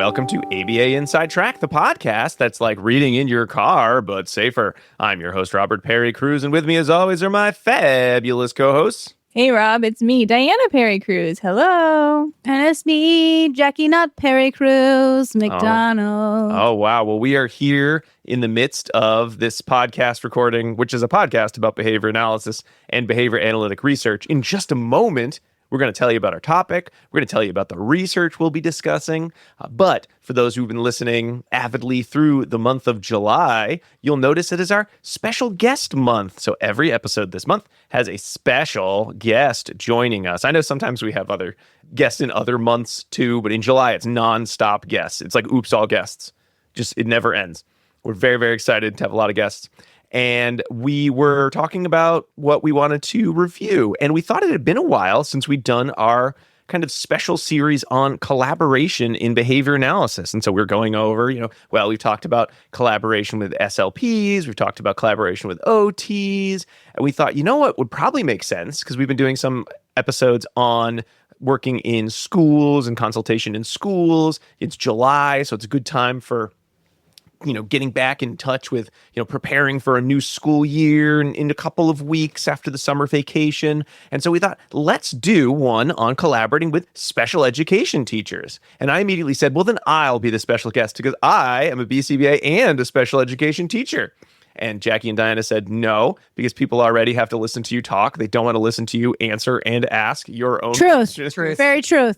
welcome to ABA Inside Track, the podcast that's like reading in your car, but safer. I'm your host, Robert Perry Cruz, and with me, as always, are my fabulous co-hosts. Hey, Rob, it's me, Diana Perry Cruz. Hello. And it's me, Jackie Not Perry Cruz McDonald. Oh, wow. Well, we are here in the midst of this podcast recording, which is a podcast about behavior analysis and behavior analytic research. In just a moment, we're going to tell you about our topic. We're going to tell you about the research we'll be discussing. But for those who've been listening avidly through the month of July, you'll notice it is our special guest month. So every episode this month has a special guest joining us. I know sometimes we have other guests in other months too, but in July, it's nonstop guests. It's like oops, all guests. Just, it never ends. We're very, very excited to have a lot of guests. And we were talking about what we wanted to review. And we thought it had been a while since we'd done our kind of special series on collaboration in behavior analysis. And so we're going over, we've talked about collaboration with SLPs. We've talked about collaboration with OTs. And we thought, what would probably make sense, because we've been doing some episodes on working in schools and consultation in schools. It's July, so it's a good time for getting back in touch with, preparing for a new school year in a couple of weeks after the summer vacation. And so we thought, let's do one on collaborating with special education teachers. And I immediately said, well, then I'll be the special guest because I am a BCBA and a special education teacher. And Jackie and Diana said no, because people already have to listen to you talk. They don't want to listen to you answer and ask your own questions. Truth. Very truth.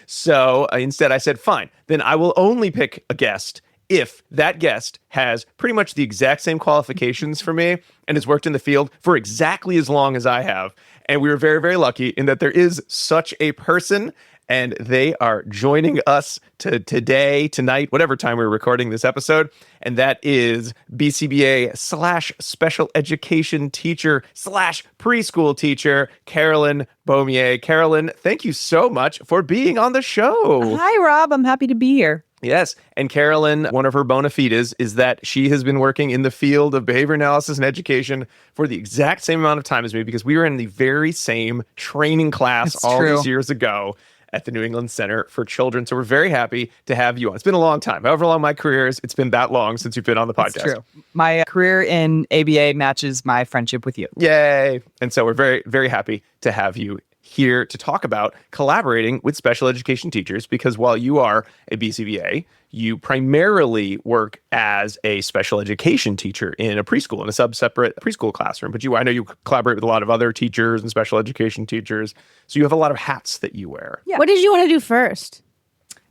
So instead I said, fine, then I will only pick a guest if that guest has pretty much the exact same qualifications for me and has worked in the field for exactly as long as I have. And we were very, very lucky in that there is such a person, and they are joining us tonight, whatever time we're recording this episode. And that is BCBA / special education teacher / preschool teacher, Carolyn Beaumier. Carolyn, thank you so much for being on the show. Hi, Rob. I'm happy to be here. Yes. And Carolyn, one of her bona fides is that she has been working in the field of behavior analysis and education for the exact same amount of time as me, because we were in the very same training class these years ago at the New England Center for Children. So we're very happy to have you on. It's been a long time. However long my career is, it's been that long since you've been on the podcast. That's true. My career in ABA matches my friendship with you. Yay. And so we're very, very happy to have you here to talk about collaborating with special education teachers, because while you are a BCBA, you primarily work as a special education teacher in a preschool, in a separate preschool classroom. But I know you collaborate with a lot of other teachers and special education teachers. So you have a lot of hats that you wear. Yeah. What did you want to do first?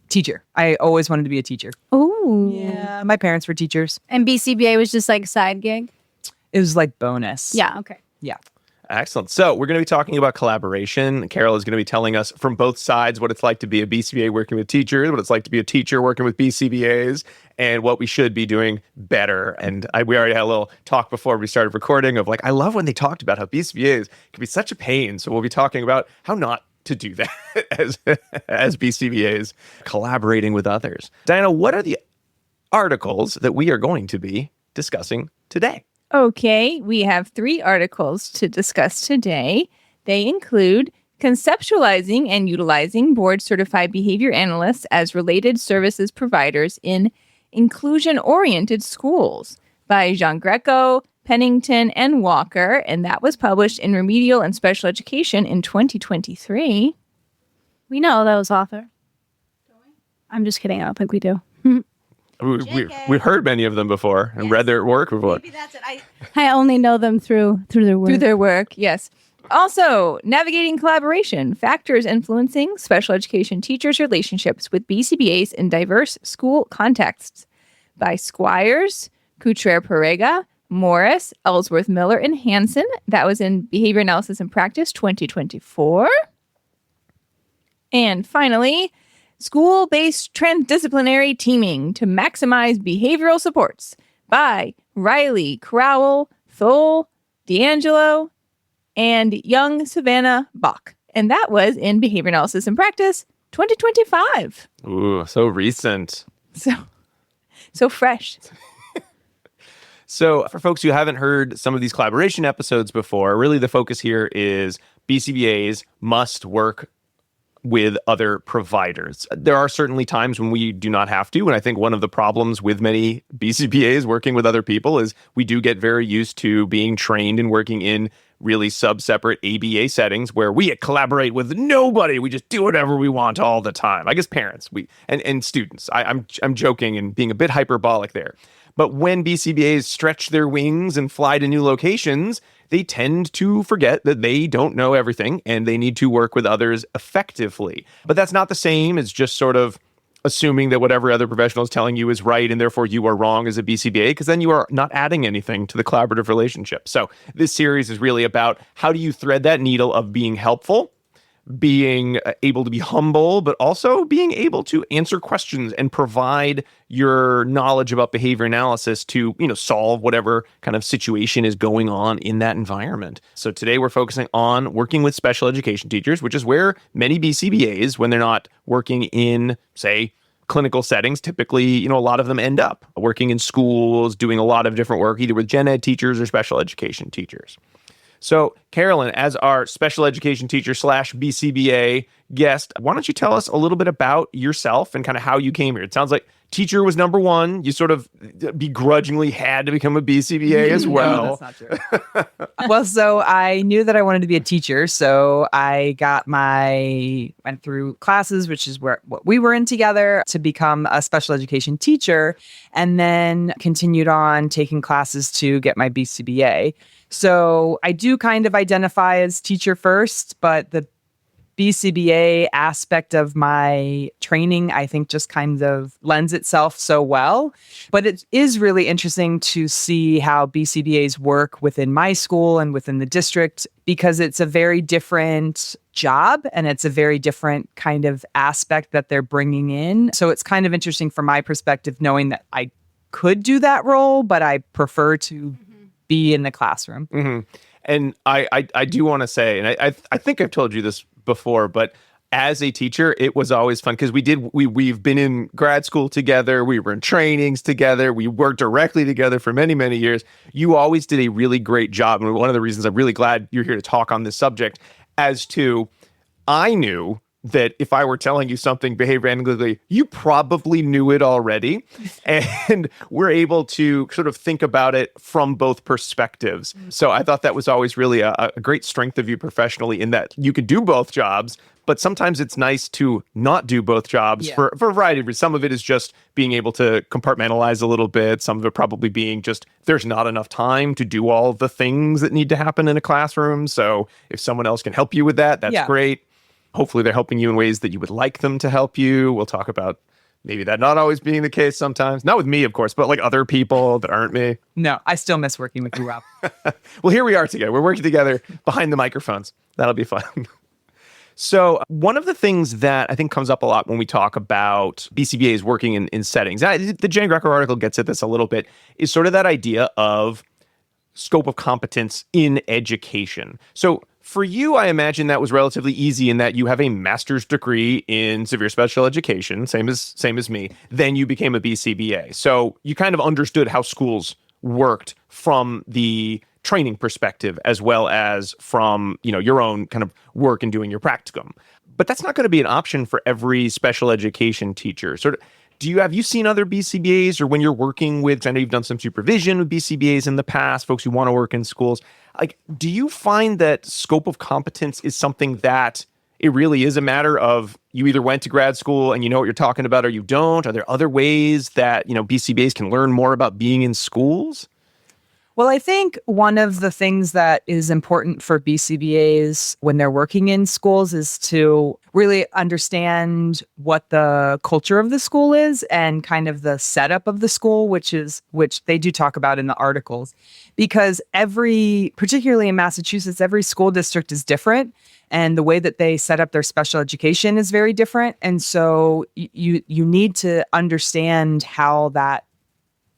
Teacher. I always wanted to be a teacher. Oh. Yeah. My parents were teachers. And BCBA was just like a side gig? It was like bonus. Yeah. Okay. Yeah. Excellent. So we're going to be talking about collaboration. Carol is going to be telling us from both sides what it's like to be a BCBA working with teachers, what it's like to be a teacher working with BCBAs, and what we should be doing better. And we already had a little talk before we started recording of I love when they talked about how BCBAs can be such a pain. So we'll be talking about how not to do that as BCBAs collaborating with others. Diana, what are the articles that we are going to be discussing today? Okay, we have 3 articles to discuss today. They include Conceptualizing and Utilizing Board-Certified Behavior Analysts as Related Services Providers in Inclusion-Oriented Schools by Giangreco, Pennington, and Walker, and that was published in Remedial and Special Education in 2023. We know those author. I'm just kidding. I don't think we do. We've heard many of them before and read their work before. Maybe that's it. I only know them through their work. Through their work, yes. Also, Navigating Collaboration, Factors Influencing Special Education Teachers' Relationships with BCBAs in Diverse School Contexts by Squires, Couture-Parega, Morris, Ellsworth Miller, and Hansen. That was in Behavior Analysis and Practice 2024. And finally, School-Based Transdisciplinary Teaming to Maximize Behavioral Supports by Riley, Crowell, Thole, D'Angelo, and Young Savannah Bach. And that was in Behavior Analysis and Practice 2025. Ooh, so recent. So fresh. So for folks who haven't heard some of these collaboration episodes before, really the focus here is BCBAs must work with other providers. There are certainly times when we do not have to. And I think one of the problems with many BCBAs working with other people is we do get very used to being trained and working in really sub-separate ABA settings where we collaborate with nobody. We just do whatever we want all the time. I guess parents and students. I'm joking and being a bit hyperbolic there. But when BCBAs stretch their wings and fly to new locations, they tend to forget that they don't know everything and they need to work with others effectively. But that's not the same as just sort of assuming that whatever other professional is telling you is right and therefore you are wrong as a BCBA, because then you are not adding anything to the collaborative relationship. So this series is really about how do you thread that needle of being helpful, being able to be humble, but also being able to answer questions and provide your knowledge about behavior analysis to, solve whatever kind of situation is going on in that environment. So today we're focusing on working with special education teachers, which is where many BCBAs, when they're not working in, say, clinical settings, typically, a lot of them end up working in schools, doing a lot of different work, either with gen ed teachers or special education teachers. So, Carolyn, as our special education teacher / BCBA guest, why don't you tell us a little bit about yourself and kind of how you came here? It sounds like teacher was number one. You sort of begrudgingly had to become a BCBA as well. No, that's not true. Well, so I knew that I wanted to be a teacher. So I went through classes, which is what we were in together, to become a special education teacher, and then continued on taking classes to get my BCBA. So I do kind of identify as teacher first, but the BCBA aspect of my training, I think, just kind of lends itself so well. But it is really interesting to see how BCBAs work within my school and within the district, because it's a very different job and it's a very different kind of aspect that they're bringing in. So it's kind of interesting from my perspective, knowing that I could do that role, but I prefer to be in the classroom. Mm-hmm. And I do want to say, and I think I've told you this before, but as a teacher, it was always fun because we've been in grad school together. We were in trainings together. We worked directly together for many, many years. You always did a really great job. And one of the reasons I'm really glad you're here to talk on this subject, as to, I knew that if I were telling you something behavior analytically, you probably knew it already. And we're able to sort of think about it from both perspectives. So I thought that was always really a great strength of you professionally, in that you could do both jobs, but sometimes it's nice to not do both jobs for a variety of reasons. Some of it is just being able to compartmentalize a little bit. Some of it probably being just there's not enough time to do all the things that need to happen in a classroom. So if someone else can help you with that, that's great. Hopefully they're helping you in ways that you would like them to help you. We'll talk about maybe that not always being the case sometimes. Not with me, of course, but like other people that aren't me. No, I still miss working with you, Rob. Well, here we are together. We're working together behind the microphones. That'll be fun. So one of the things that I think comes up a lot when we talk about BCBAs working in settings, the Giangreco article gets at this a little bit, is sort of that idea of scope of competence in education. So for you, I imagine that was relatively easy in that you have a master's degree in severe special education, same as me. Then you became a BCBA. So you kind of understood how schools worked from the training perspective as well as from, your own kind of work and doing your practicum. But that's not going to be an option for every special education teacher. Sort of, have you seen other BCBAs, or when you're working with, I know you've done some supervision with BCBAs in the past, folks who want to work in schools, like, do you find that scope of competence is something that it really is a matter of you either went to grad school and you know what you're talking about or you don't? Are there other ways that, BCBAs can learn more about being in schools? Well, I think one of the things that is important for BCBAs when they're working in schools is to really understand what the culture of the school is and kind of the setup of the school, which they do talk about in the articles. Because particularly in Massachusetts, every school district is different, and the way that they set up their special education is very different. And so you need to understand how that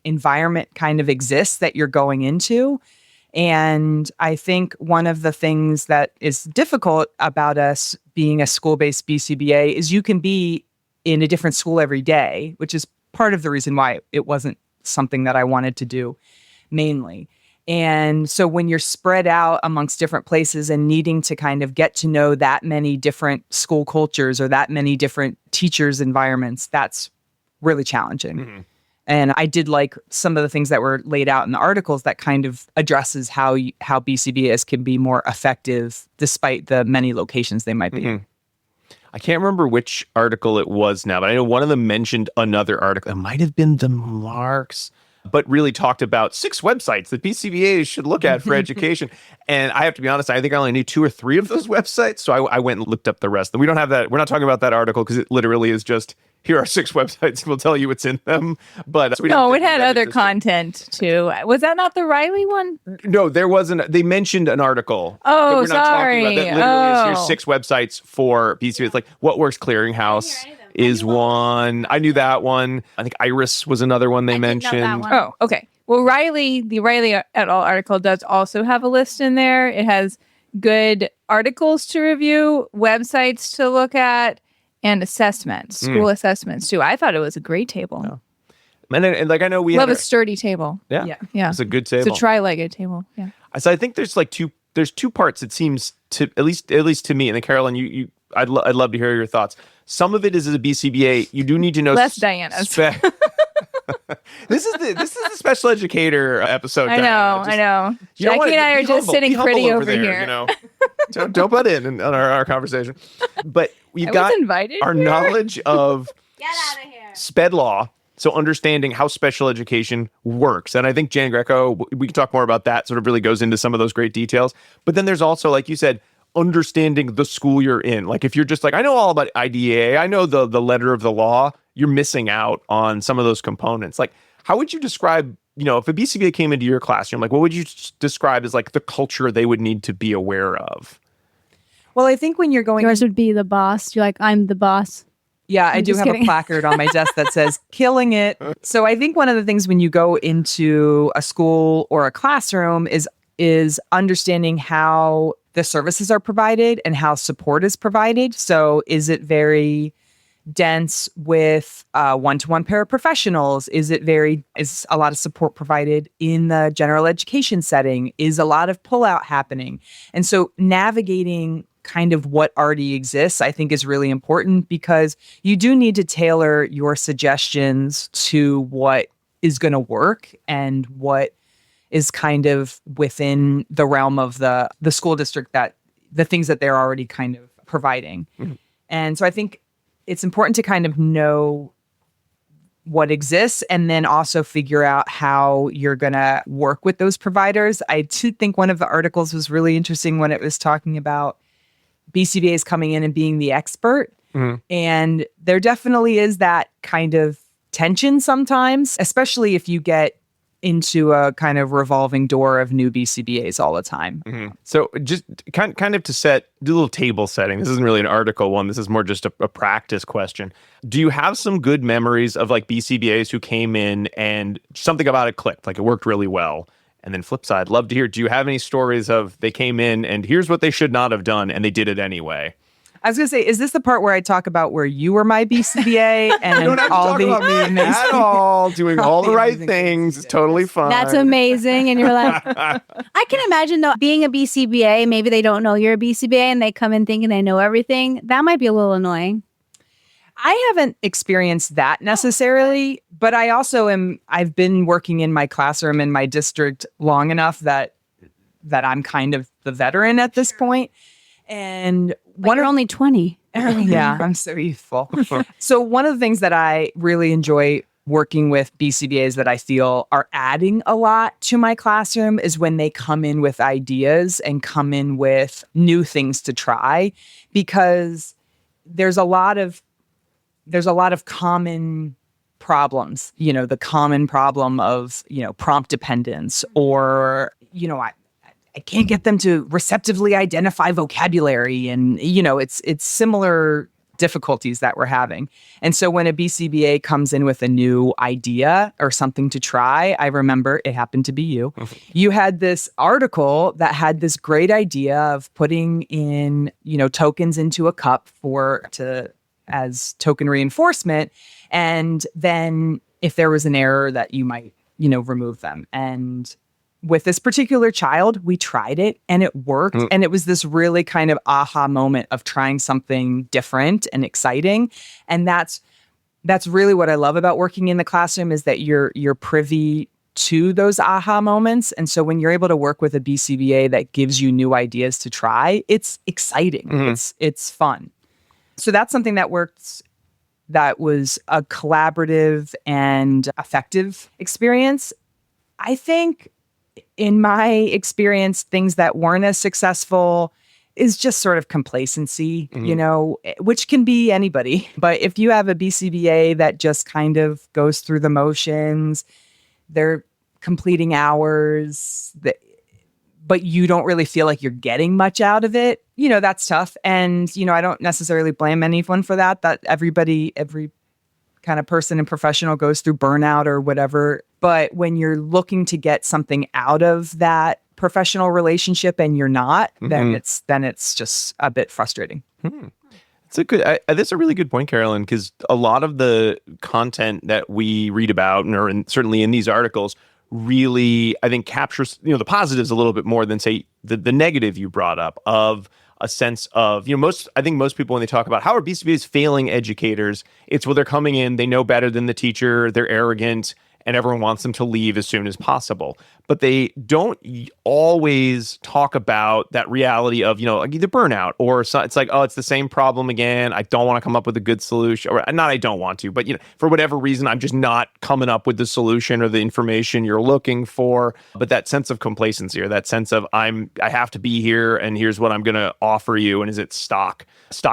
environment kind of exists that you're going into. And I think one of the things that is difficult about us being a school-based BCBA is you can be in a different school every day, which is part of the reason why it wasn't something that I wanted to do mainly. And so when you're spread out amongst different places and needing to kind of get to know that many different school cultures or that many different teachers' environments, that's really challenging. Mm-hmm. And I did like some of the things that were laid out in the articles that kind of addresses how BCBAs can be more effective despite the many locations they might be in. Mm-hmm. I can't remember which article it was now, but I know one of them mentioned another article. It might have been the Marks, but really talked about 6 websites that BCBAs should look at for education. And I have to be honest, I think I only knew 2 or 3 of those websites. So I went and looked up the rest. We don't have that. We're not talking about that article because it literally is just, here are 6 websites. We'll tell you what's in them. But no, it had other content too. Was that not the Riley one? No, there wasn't. They mentioned an article. Oh, that we're not sorry. talking about. That literally is, here's 6 websites for BCBAs. It's like What Works Clearinghouse is one. I knew that one. I think Iris was another one they mentioned. that one. Oh, okay. Well, the Riley et al. Article does also have a list in there. It has good articles to review, websites to look at, and assessments, school assessments too. I thought it was a great table. Oh. And like I know we love have a sturdy table. Yeah. Yeah. It's a good table. It's a tri-legged table. Yeah. So I think there's like two parts. It seems to at least to me. And then Carolyn, I'd love to hear your thoughts. Some of it is as a BCBA, you do need to know less Diana's. This is the special educator episode. I know. Jackie and I are just sitting pretty over there, here. You know, don't butt in on our conversation. But we've got invited our here. knowledge of Get out of here. SPED law. So understanding how special education works. And I think Giangreco, we can talk more about that, sort of really goes into some of those great details. But then there's also, like you said, understanding the school you're in. Like if you're just like, I know all about IDEA, I know the letter of the law, you're missing out on some of those components. Like how would you describe, if a BCBA came into your classroom, like what would you describe as like the culture they would need to be aware of? Well, I think when you're going... Yours would be the boss. You're like, I'm the boss. Yeah, I do just have kidding. a placard on my desk that says killing it. So I think one of the things when you go into a school or a classroom is understanding how the services are provided and how support is provided. So is it very dense with one-to-one paraprofessionals? Is a lot of support provided in the general education setting? Is a lot of pullout happening? And so navigating kind of what already exists, I think is really important because you do need to tailor your suggestions to what is going to work and what is kind of within the realm of the school district, that the things that they're already kind of providing. Mm-hmm. And so I think it's important to kind of know what exists and then also figure out how you're going to work with those providers. I too think one of the articles was really interesting when it was talking about BCBAs coming in and being the expert. Mm-hmm. And there definitely is that kind of tension sometimes, especially if you get into a kind of revolving door of new BCBAs all the time. Mm-hmm. So just kind of to do a little table setting. This isn't really an article one. This is more just a practice question. Do you have some good memories of like BCBAs who came in and something about it clicked, like it worked really well? And then flip side, love to hear, do you have any stories of they came in and here's what they should not have done and they did it anyway? I was going to say, is this the part where I talk about where you were my BCBA and you don't have all to talk about me at all, doing all the right things. It's totally fine. That's amazing. And you're like, I can imagine though, being a BCBA, maybe they don't know you're a BCBA and they come in thinking they know everything. That might be a little annoying. I haven't experienced that necessarily, but I also I've been working in my classroom in my district long enough that I'm kind of the veteran at this point. And you're only 20. Yeah, I'm so youthful. So one of the things that I really enjoy working with BCBAs that I feel are adding a lot to my classroom is when they come in with ideas and come in with new things to try, because there's a lot of common problems, the common problem of, prompt dependence or, I can't get them to receptively identify vocabulary and, it's similar difficulties that we're having. And so when a BCBA comes in with a new idea or something to try, I remember it happened to be you. You had this article that had this great idea of putting in, tokens into a cup as token reinforcement. And then if there was an error that you might, remove them. And with this particular child, we tried it and it worked. And it was this really kind of aha moment of trying something different and exciting. And that's really what I love about working in the classroom, is that you're privy to those aha moments. And so when you're able to work with a BCBA that gives you new ideas to try, it's exciting. It's fun. So that's something that worked. That was a collaborative and effective experience. I think in my experience, things that weren't as successful is just sort of complacency, which can be anybody. But if you have a BCBA that just kind of goes through the motions, they're completing hours, but you don't really feel like you're getting much out of it, that's tough. And, I don't necessarily blame anyone for that. That every kind of person and professional goes through burnout or whatever. But when you're looking to get something out of that professional relationship and you're not, then it's just a bit frustrating. That's a really good point, Carolyn, because a lot of the content that we read about, or certainly in these articles, really, I think, captures, the positives a little bit more than, say, the negative you brought up, of a sense of, I think most people, when they talk about how are BCBAs failing educators, it's, well, they're coming in, they know better than the teacher, they're arrogant, and everyone wants them to leave as soon as possible. But they don't always talk about that reality of, like either burnout or it's like, oh, it's the same problem again. I don't want to come up with a good solution, or not I don't want to, but for whatever reason, I'm just not coming up with the solution or the information you're looking for. But that sense of complacency, or that sense of I have to be here and here's what I'm going to offer you. And is it stock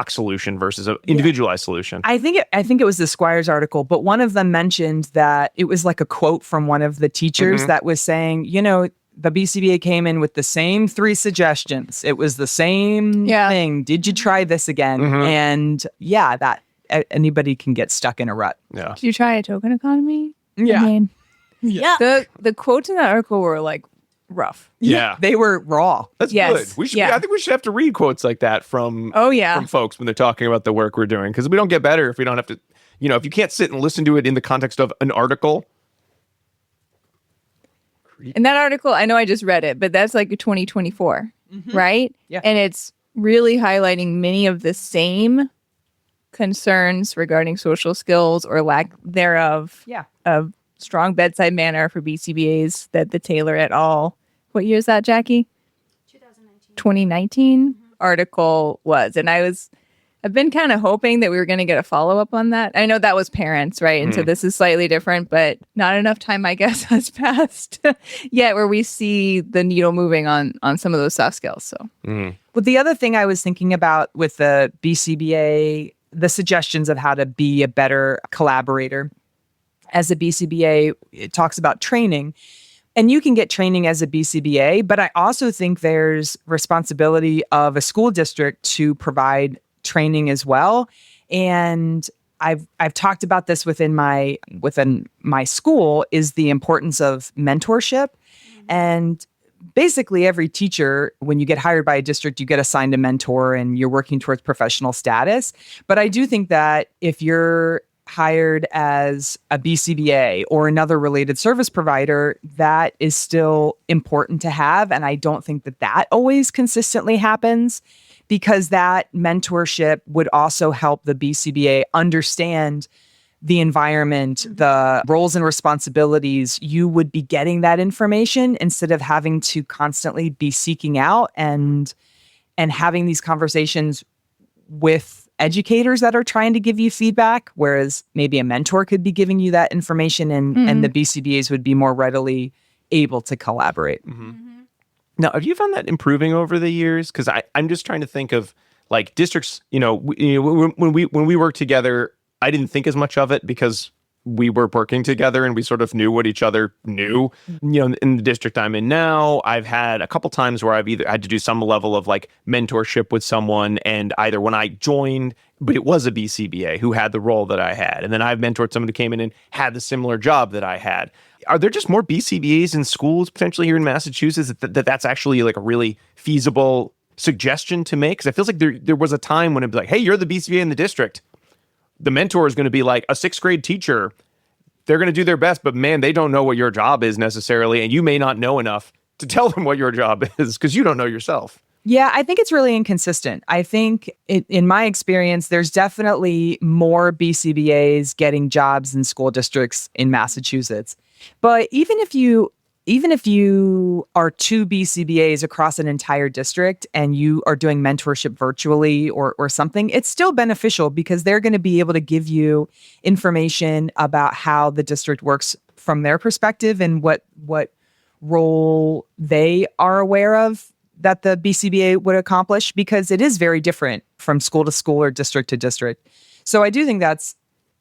solution versus an individualized solution? I think it was the Squires article, but one of them mentioned that it was like a quote from one of the teachers that was saying, the BCBA came in with the same 3 suggestions. It was the same thing. Did you try this again? And that anybody can get stuck in a rut. Yeah. Did you try a token economy? Yeah. I mean, Yeah. The quotes in that article were like rough. Yeah. They were raw. That's good. We should. I think we should have to read quotes like that from folks when they're talking about the work we're doing, because we don't get better if we don't have to, if you can't sit and listen to it in the context of an article. In that article, I know I just read it, but that's like a 2024, right? Yeah. And it's really highlighting many of the same concerns regarding social skills or lack thereof of strong bedside manner for BCBAs that the Taylor et al. What year is that, Jackie? 2019 article was. And I've been kind of hoping that we were going to get a follow-up on that. I know that was parents, right? And so this is slightly different, but not enough time, I guess, has passed yet where we see the needle moving on some of those soft skills. So, Well, the other thing I was thinking about with the BCBA, the suggestions of how to be a better collaborator. As a BCBA, it talks about training. And you can get training as a BCBA, but I also think there's responsibility of a school district to provide training as well. And I've talked about this within my school, is the importance of mentorship. And basically every teacher, when you get hired by a district, you get assigned a mentor and you're working towards professional status. But I do think that if you're hired as a BCBA or another related service provider, that is still important to have. And I don't think that always consistently happens, because that mentorship would also help the BCBA understand the environment, the roles and responsibilities. You would be getting that information instead of having to constantly be seeking out and having these conversations with educators that are trying to give you feedback, whereas maybe a mentor could be giving you that information and the BCBAs would be more readily able to collaborate. Now, have you found that improving over the years? Because I'm just trying to think of like districts, when we worked together, I didn't think as much of it because we were working together and we sort of knew what each other knew. In the district I'm in now, I've had a couple times where I've either had to do some level of like mentorship with someone, and either when I joined, but it was a BCBA who had the role that I had, and then I've mentored someone who came in and had the similar job that I had. Are there just more BCBAs in schools potentially here in Massachusetts that's actually like a really feasible suggestion to make? Because it feels like there was a time when it'd be like, hey, you're the BCBA in the district. The mentor is going to be like a 6th grade teacher they're going to do their best, but man, they don't know what your job is necessarily, and you may not know enough to tell them what your job is because you don't know yourself. Yeah, I think it's really inconsistent. I think in my experience, there's definitely more BCBAs getting jobs in school districts in Massachusetts. But even if you are 2 BCBAs across an entire district and you are doing mentorship virtually or something, it's still beneficial because they're going to be able to give you information about how the district works from their perspective and what role they are aware of that the BCBA would accomplish, because it is very different from school to school or district to district. So I do think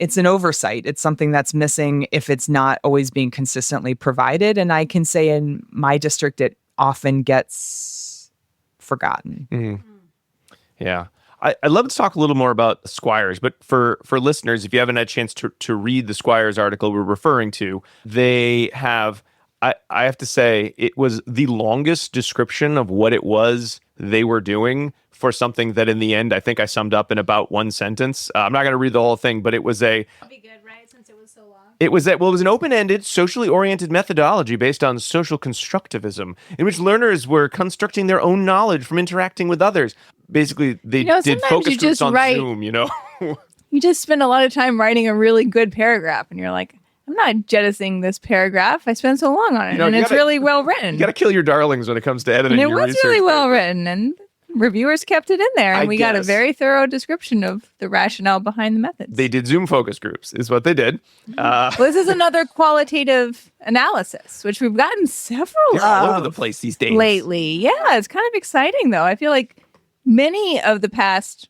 it's an oversight. It's something that's missing if it's not always being consistently provided. And I can say in my district, it often gets forgotten. Mm-hmm. Yeah. I'd love to talk a little more about Squires, but for listeners, if you haven't had a chance to read the Squires article we're referring to, they have... I have to say, it was the longest description of what it was they were doing for something that in the end, I think I summed up in about one sentence. I'm not going to read the whole thing, but it was That'd be good, right? Since it was so long. It was an open-ended, socially oriented methodology based on social constructivism, in which learners were constructing their own knowledge from interacting with others. Basically, they did focus groups on Zoom, You just spend a lot of time writing a really good paragraph, and you're like, I'm not jettisoning this paragraph. I spent so long on it, and it's really well written. You got to kill your darlings when it comes to editing. And your research. It was really well written, and reviewers kept it in there, and we got a very thorough description of the rationale behind the methods. They did Zoom focus groups, is what they did. Well, this is another qualitative analysis, which we've gotten several of all over the place these days lately. Yeah, it's kind of exciting, though. I feel like many of the past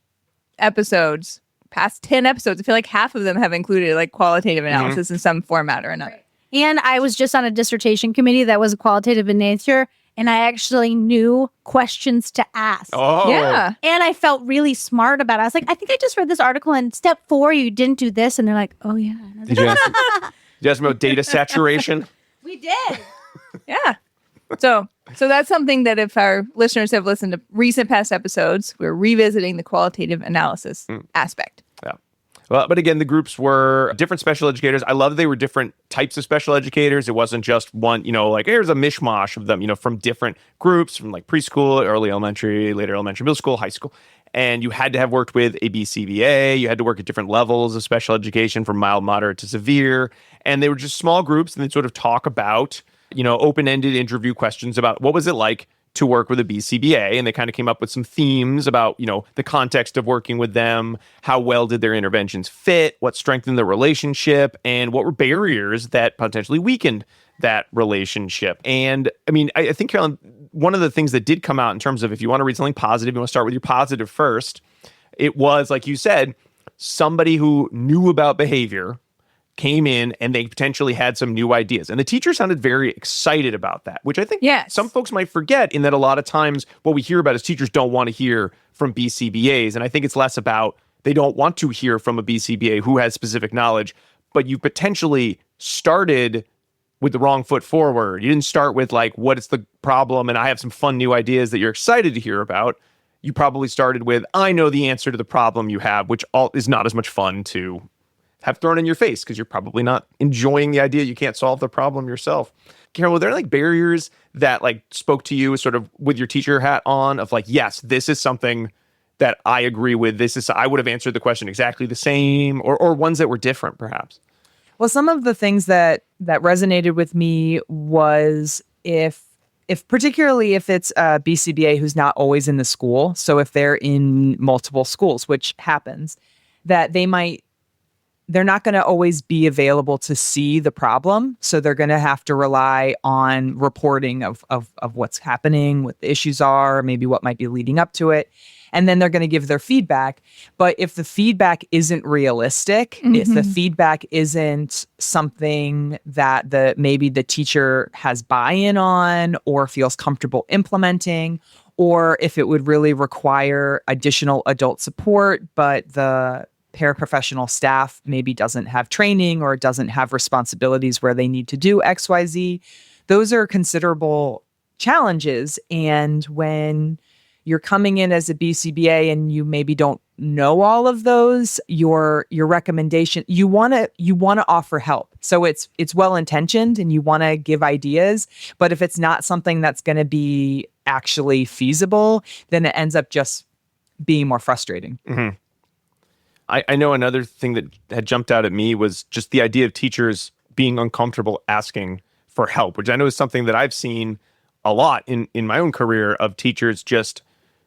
10 episodes, I feel like half of them have included like qualitative analysis in some format or another. And I was just on a dissertation committee that was qualitative in nature, and I actually knew questions to ask. Oh. Yeah. And I felt really smart about it. I was like, I think I just read this article, and step 4, you didn't do this. And they're like, oh, yeah. Did you ask them about data saturation? We did. Yeah. So that's something that if our listeners have listened to recent past episodes, we're revisiting the qualitative analysis aspect. Yeah. Well, but again, the groups were different special educators. I love they were different types of special educators. It wasn't just one, like here's a mishmash of them, from different groups, from like preschool, early elementary, later elementary, middle school, high school. And you had to have worked with a BCBA. You had to work at different levels of special education from mild, moderate to severe. And they were just small groups, and they'd sort of talk about open-ended interview questions about what was it like to work with a BCBA, and they kind of came up with some themes about, the context of working with them, how well did their interventions fit, what strengthened the relationship, and what were barriers that potentially weakened that relationship. And I think, Carolyn, one of the things that did come out in terms of if you want to read something positive, you want to start with your positive first, it was, like you said, somebody who knew about behavior came in and they potentially had some new ideas. And the teacher sounded very excited about that, which I think some folks might forget, in that a lot of times what we hear about is teachers don't want to hear from BCBAs. And I think it's less about they don't want to hear from a BCBA who has specific knowledge, but you potentially started with the wrong foot forward. You didn't start with like, what is the problem? And I have some fun new ideas that you're excited to hear about. You probably started with, I know the answer to the problem you have, which is not as much fun to have thrown in your face because you're probably not enjoying the idea you can't solve the problem yourself. Carol, were there like barriers that like spoke to you sort of with your teacher hat on of like, yes, this is something that I agree with. I would have answered the question exactly the same, or ones that were different perhaps? Well, some of the things that resonated with me was if particularly if it's a BCBA who's not always in the school. So if they're in multiple schools, which happens, that they're not going to always be available to see the problem. So they're going to have to rely on reporting of what's happening, what the issues are, maybe what might be leading up to it. And then they're going to give their feedback. But if the feedback isn't realistic, if the feedback isn't something that maybe the teacher has buy-in on or feels comfortable implementing, or if it would really require additional adult support, but the paraprofessional staff maybe doesn't have training or doesn't have responsibilities where they need to do XYZ, those are considerable challenges. And when you're coming in as a BCBA and you maybe don't know all of those, your recommendation, you want to offer help. So it's well intentioned and you want to give ideas, but if it's not something that's going to be actually feasible, then it ends up just being more frustrating. Mm-hmm. I know another thing that had jumped out at me was just the idea of teachers being uncomfortable asking for help, which I know is something that I've seen a lot in my own career of teachers. Just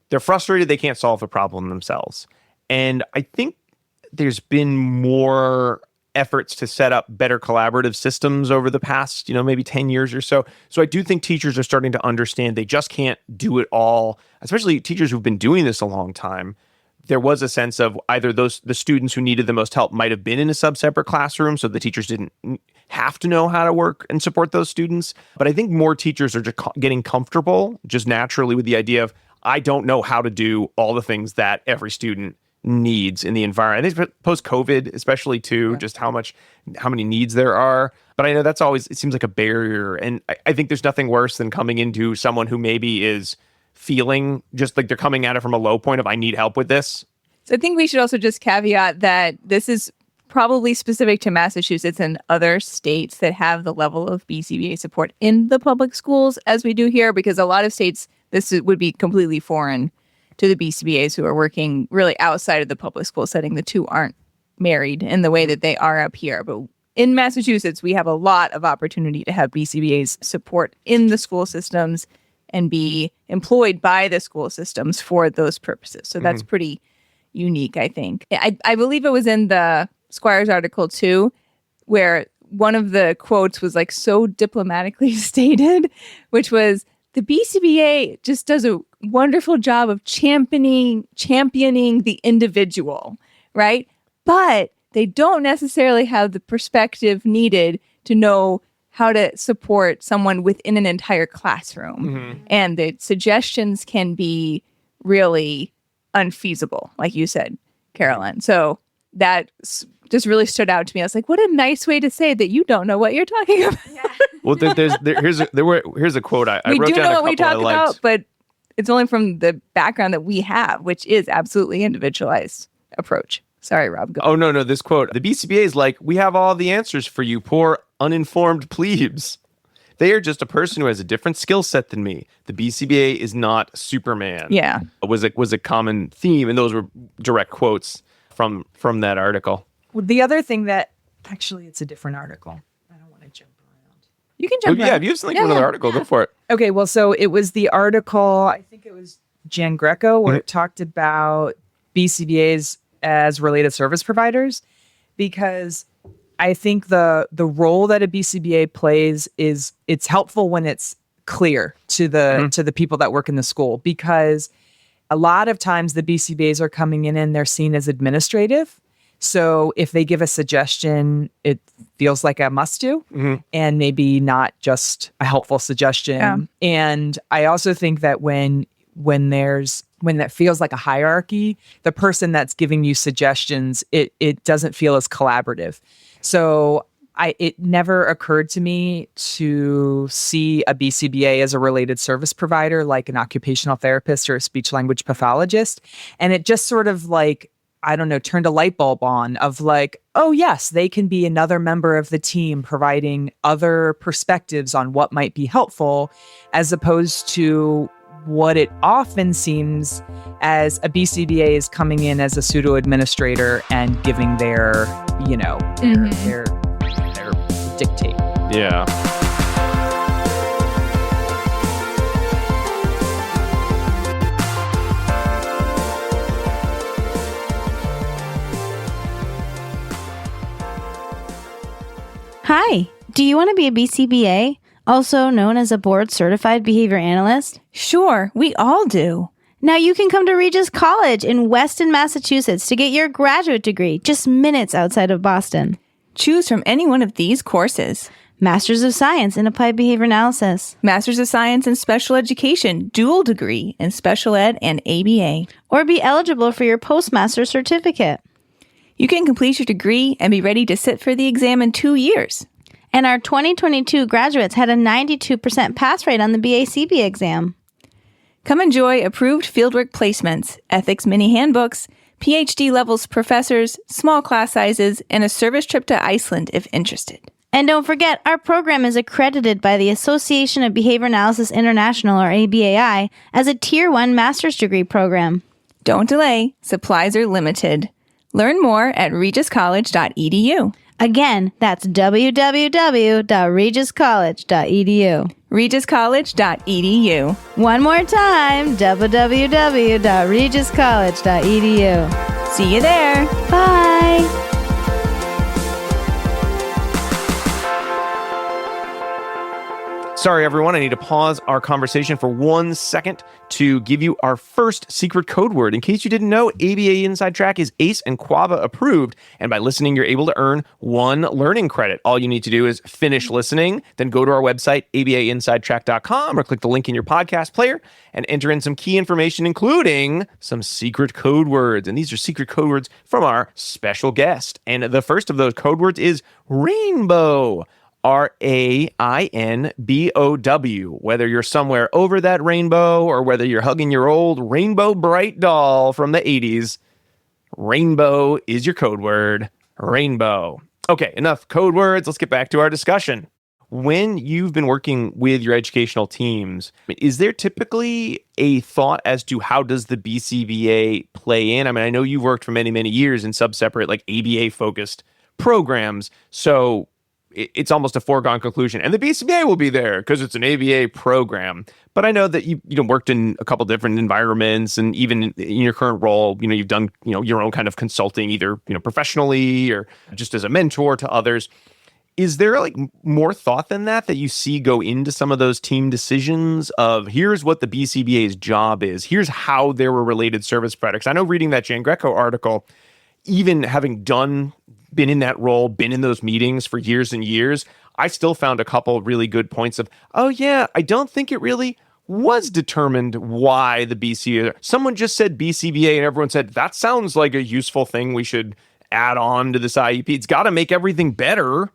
they're frustrated they can't solve a problem themselves. And I think there's been more efforts to set up better collaborative systems over the past, maybe 10 years or so. So I do think teachers are starting to understand they just can't do it all, especially teachers who've been doing this a long time. There was a sense of either the students who needed the most help might have been in a sub-separate classroom, so the teachers didn't have to know how to work and support those students. But I think more teachers are just getting comfortable just naturally with the idea of, I don't know how to do all the things that every student needs in the environment. I think post-COVID, especially too, just how many needs there are. But I know that's always, it seems like a barrier. And I think there's nothing worse than coming into someone who maybe is feeling just like they're coming at it from a low point of, I need help with this. So I think we should also just caveat that this is probably specific to Massachusetts and other states that have the level of BCBA support in the public schools as we do here, because a lot of states, would be completely foreign to the BCBAs who are working really outside of the public school setting. The two aren't married in the way that they are up here. But in Massachusetts, we have a lot of opportunity to have BCBAs support in the school systems and be employed by the school systems for those purposes. So that's pretty unique, I think. I believe it was in the Squires article too, where one of the quotes was like so diplomatically stated, which was, the BCBA just does a wonderful job of championing the individual, right? But they don't necessarily have the perspective needed to know how to support someone within an entire classroom. Mm-hmm. And the suggestions can be really unfeasible, like you said, Carolyn. So that just really stood out to me. I was like, what a nice way to say that you don't know what you're talking about. Yeah. Well, here's a quote I we wrote do down. Know what we talk about, but it's only from the background that we have, which is absolutely individualized approach. Sorry, Rob. Go. Oh, no. This quote, the BCBA is like, we have all the answers for you, poor uninformed plebes. They are just a person who has a different skill set than me. The BCBA is not Superman. Yeah. Was a common theme, and those were direct quotes from that article. Well, the other thing that, actually, it's a different article. I don't want to jump around. You can jump around. Yeah, if you have something from another article, go for it. Okay, well, so it was the article, I think it was Giangreco, where it talked about BCBAs as related service providers, because I think the role that a BCBA plays is it's helpful when it's clear to the people that work in the school, because a lot of times the BCBAs are coming in and they're seen as administrative. So if they give a suggestion, it feels like a must do and maybe not just a helpful suggestion. Yeah. And I also think that when that feels like a hierarchy, the person that's giving you suggestions, it doesn't feel as collaborative. So it never occurred to me to see a BCBA as a related service provider, like an occupational therapist or a speech language pathologist. And it just sort of like, I don't know, turned a light bulb on of like, oh yes, they can be another member of the team providing other perspectives on what might be helpful, as opposed to what it often seems as a BCBA is coming in as a pseudo administrator and giving their dictate. Yeah. Hi, do you want to be a BCBA, also known as a board certified behavior analyst? Sure, we all do. Now you can come to Regis College in Weston, Massachusetts to get your graduate degree just minutes outside of Boston. Choose from any one of these courses. Masters of Science in Applied Behavior Analysis. Masters of Science in Special Education, dual degree in Special Ed and ABA. Or be eligible for your postmaster certificate. You can complete your degree and be ready to sit for the exam in 2 years. And our 2022 graduates had a 92% pass rate on the BACB exam. Come enjoy approved fieldwork placements, ethics mini handbooks, PhD levels professors, small class sizes, and a service trip to Iceland if interested. And don't forget, our program is accredited by the Association of Behavior Analysis International, or ABAI, as a Tier 1 master's degree program. Don't delay. Supplies are limited. Learn more at regiscollege.edu. Again, that's www.regiscollege.edu. regiscollege.edu. One more time, www.regiscollege.edu. See you there. Bye. Sorry, everyone. I need to pause our conversation for 1 second to give you our first secret code word. In case you didn't know, ABA Inside Track is ACE and QABA approved, and by listening, you're able to earn 1 learning credit. All you need to do is finish listening, then go to our website, abainsidetrack.com, or click the link in your podcast player and enter in some key information, including some secret code words. And these are secret code words from our special guest. And the first of those code words is rainbow. RAINBOW. Whether you're somewhere over that rainbow or whether you're hugging your old Rainbow Bright doll from the 80s, rainbow is your code word. Rainbow. Okay, enough code words. Let's get back to our discussion. When you've been working with your educational teams, is there typically a thought as to how does the BCBA play in? I mean, I know you've worked for many, many years in sub-separate, like ABA-focused programs, so it's almost a foregone conclusion. And the BCBA will be there because it's an ABA program. But I know that you worked in a couple different environments, and even in your current role, you've done your own kind of consulting, either professionally or just as a mentor to others. Is there like more thought than that you see go into some of those team decisions of here's what the BCBA's job is, here's how there were related service products? I know reading that Giangreco article, even having been in that role, been in those meetings for years and years, I still found a couple really good points of, oh yeah, I don't think it really was determined why the BCBA. Someone just said BCBA and everyone said, that sounds like a useful thing we should add on to this IEP. It's got to make everything better.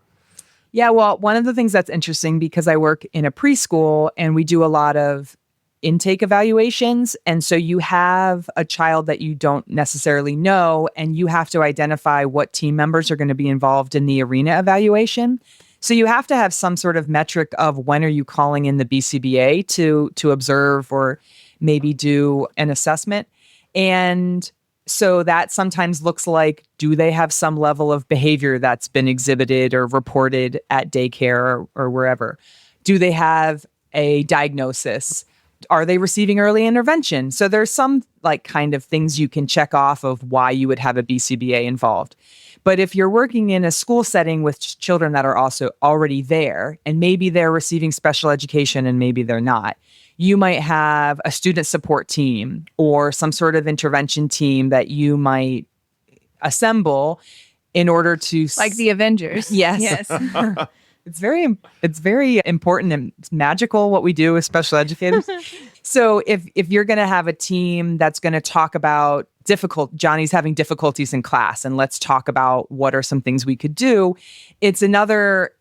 Yeah, well, one of the things that's interesting, because I work in a preschool and we do a lot of intake evaluations. And so you have a child that you don't necessarily know, and you have to identify what team members are going to be involved in the arena evaluation. So you have to have some sort of metric of when are you calling in the BCBA to observe or maybe do an assessment. And so that sometimes looks like, do they have some level of behavior that's been exhibited or reported at daycare or wherever? Do they have a diagnosis? Are they receiving early intervention? So there's some like kind of things you can check off of why you would have a BCBA involved. But if you're working in a school setting with children that are also already there, and maybe they're receiving special education and maybe they're not, you might have a student support team or some sort of intervention team that you might assemble in order to... Like the Avengers. Yes. It's very important and it's magical what we do as special educators. So if you're going to have a team that's going to talk about Johnny's having difficulties in class, and let's talk about what are some things we could do, it's another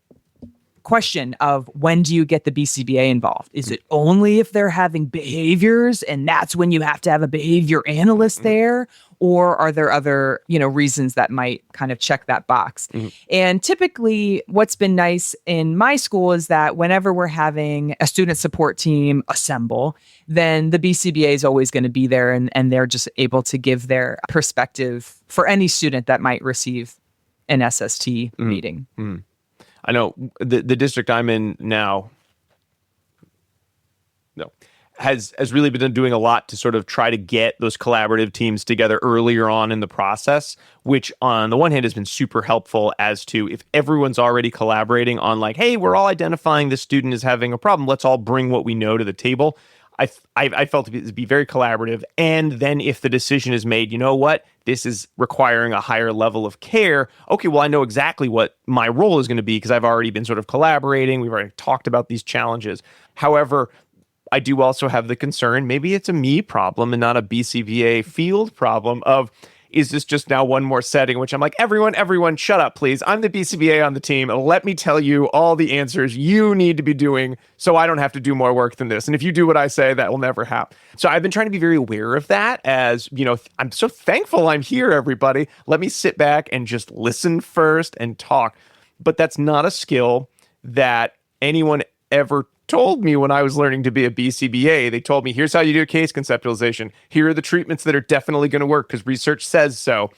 question of when do you get the BCBA involved? Is it only if they're having behaviors and that's when you have to have a behavior analyst there? Or are there other, reasons that might kind of check that box? Mm-hmm. And typically what's been nice in my school is that whenever we're having a student support team assemble, then the BCBA is always going to be there and they're just able to give their perspective for any student that might receive an SST meeting. Mm-hmm. I know the district I'm in now has really been doing a lot to sort of try to get those collaborative teams together earlier on in the process, which on the one hand has been super helpful as to if everyone's already collaborating on like, hey, we're all identifying this student as having a problem, let's all bring what we know to the table. I felt it to be very collaborative. And then if the decision is made, you know what, this is requiring a higher level of care. Okay, well, I know exactly what my role is going to be because I've already been sort of collaborating. We've already talked about these challenges. However, I do also have the concern, maybe it's a me problem and not a BCBA field problem of is this just now one more setting, which I'm like, everyone, shut up, please. I'm the BCBA on the team. Let me tell you all the answers you need to be doing so I don't have to do more work than this. And if you do what I say, that will never happen. So I've been trying to be very aware of that as, I'm so thankful I'm here, everybody. Let me sit back and just listen first and talk. But that's not a skill that anyone ever told me when I was learning to be a BCBA. They told me, here's how you do a case conceptualization. Here are the treatments that are definitely going to work because research says so.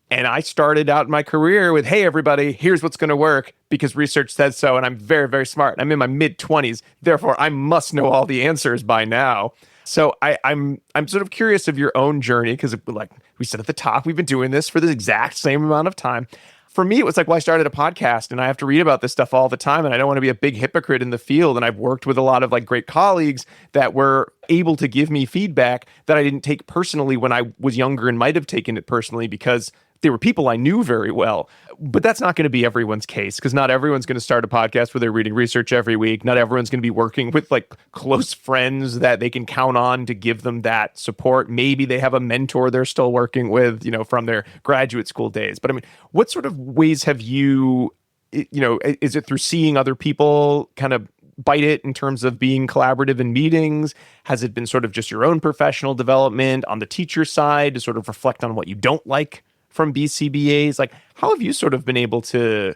And I started out my career with, hey, everybody, here's what's going to work because research says so. And I'm very, very smart. I'm in my mid-20s. Therefore, I must know all the answers by now. So I'm sort of curious of your own journey because, like we said at the top, we've been doing this for the exact same amount of time. For me, it was like, well, I started a podcast and I have to read about this stuff all the time. And I don't want to be a big hypocrite in the field. And I've worked with a lot of like great colleagues that were able to give me feedback that I didn't take personally when I was younger and might have taken it personally because they were people I knew very well. But that's not going to be everyone's case because not everyone's going to start a podcast where they're reading research every week. Not everyone's going to be working with like close friends that they can count on to give them that support. Maybe they have a mentor they're still working with, from their graduate school days. But I mean, what sort of ways have you, is it through seeing other people kind of bite it in terms of being collaborative in meetings? Has it been sort of just your own professional development on the teacher side to sort of reflect on what you don't like from BCBAs? Like, how have you sort of been able to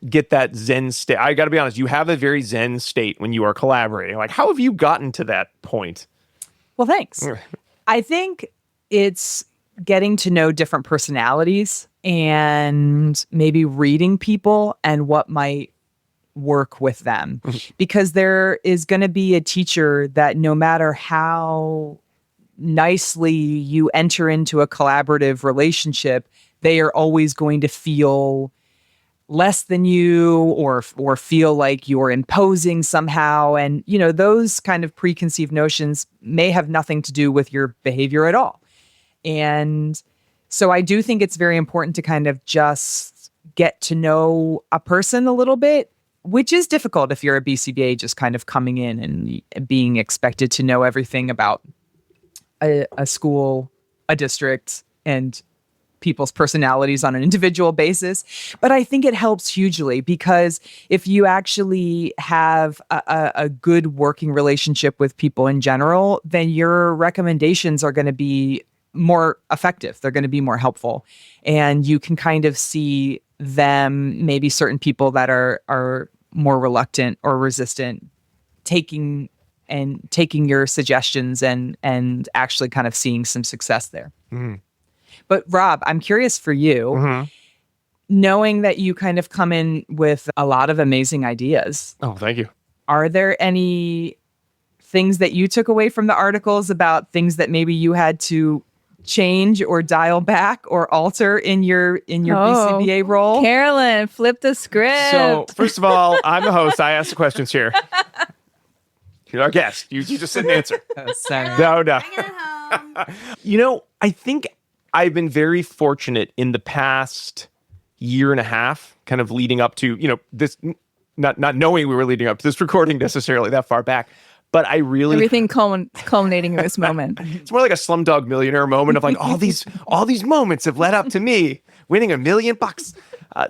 get that Zen state? I got to be honest, you have a very Zen state when you are collaborating. Like, how have you gotten to that point? Well, thanks. I think it's getting to know different personalities and maybe reading people and what might work with them. Because there is going to be a teacher that no matter how nicely you enter into a collaborative relationship, they are always going to feel less than you or feel like you're imposing somehow. And, those kind of preconceived notions may have nothing to do with your behavior at all. And so I do think it's very important to kind of just get to know a person a little bit, which is difficult if you're a BCBA just kind of coming in and being expected to know everything about a school, a district, and people's personalities on an individual basis. But I think it helps hugely because if you actually have a good working relationship with people in general, then your recommendations are going to be more effective. They're going to be more helpful. And you can kind of see them, maybe certain people that are more reluctant or resistant, taking your suggestions and actually kind of seeing some success there. Mm-hmm. But Rob, I'm curious for you, knowing that you kind of come in with a lot of amazing ideas. Oh, thank you. Are there any things that you took away from the articles about things that maybe you had to change or dial back or alter in your BCBA role? Carolyn, flip the script. So first of all, I'm the host. I ask the questions here. You're our guest. You just sit and answer. Oh, sorry. No. I think I've been very fortunate in the past year and a half, kind of leading up to, this, not knowing we were leading up to this recording necessarily that far back. But I really everything culminating in this moment. It's more like a Slumdog Millionaire moment of like all these moments have led up to me winning $1 million.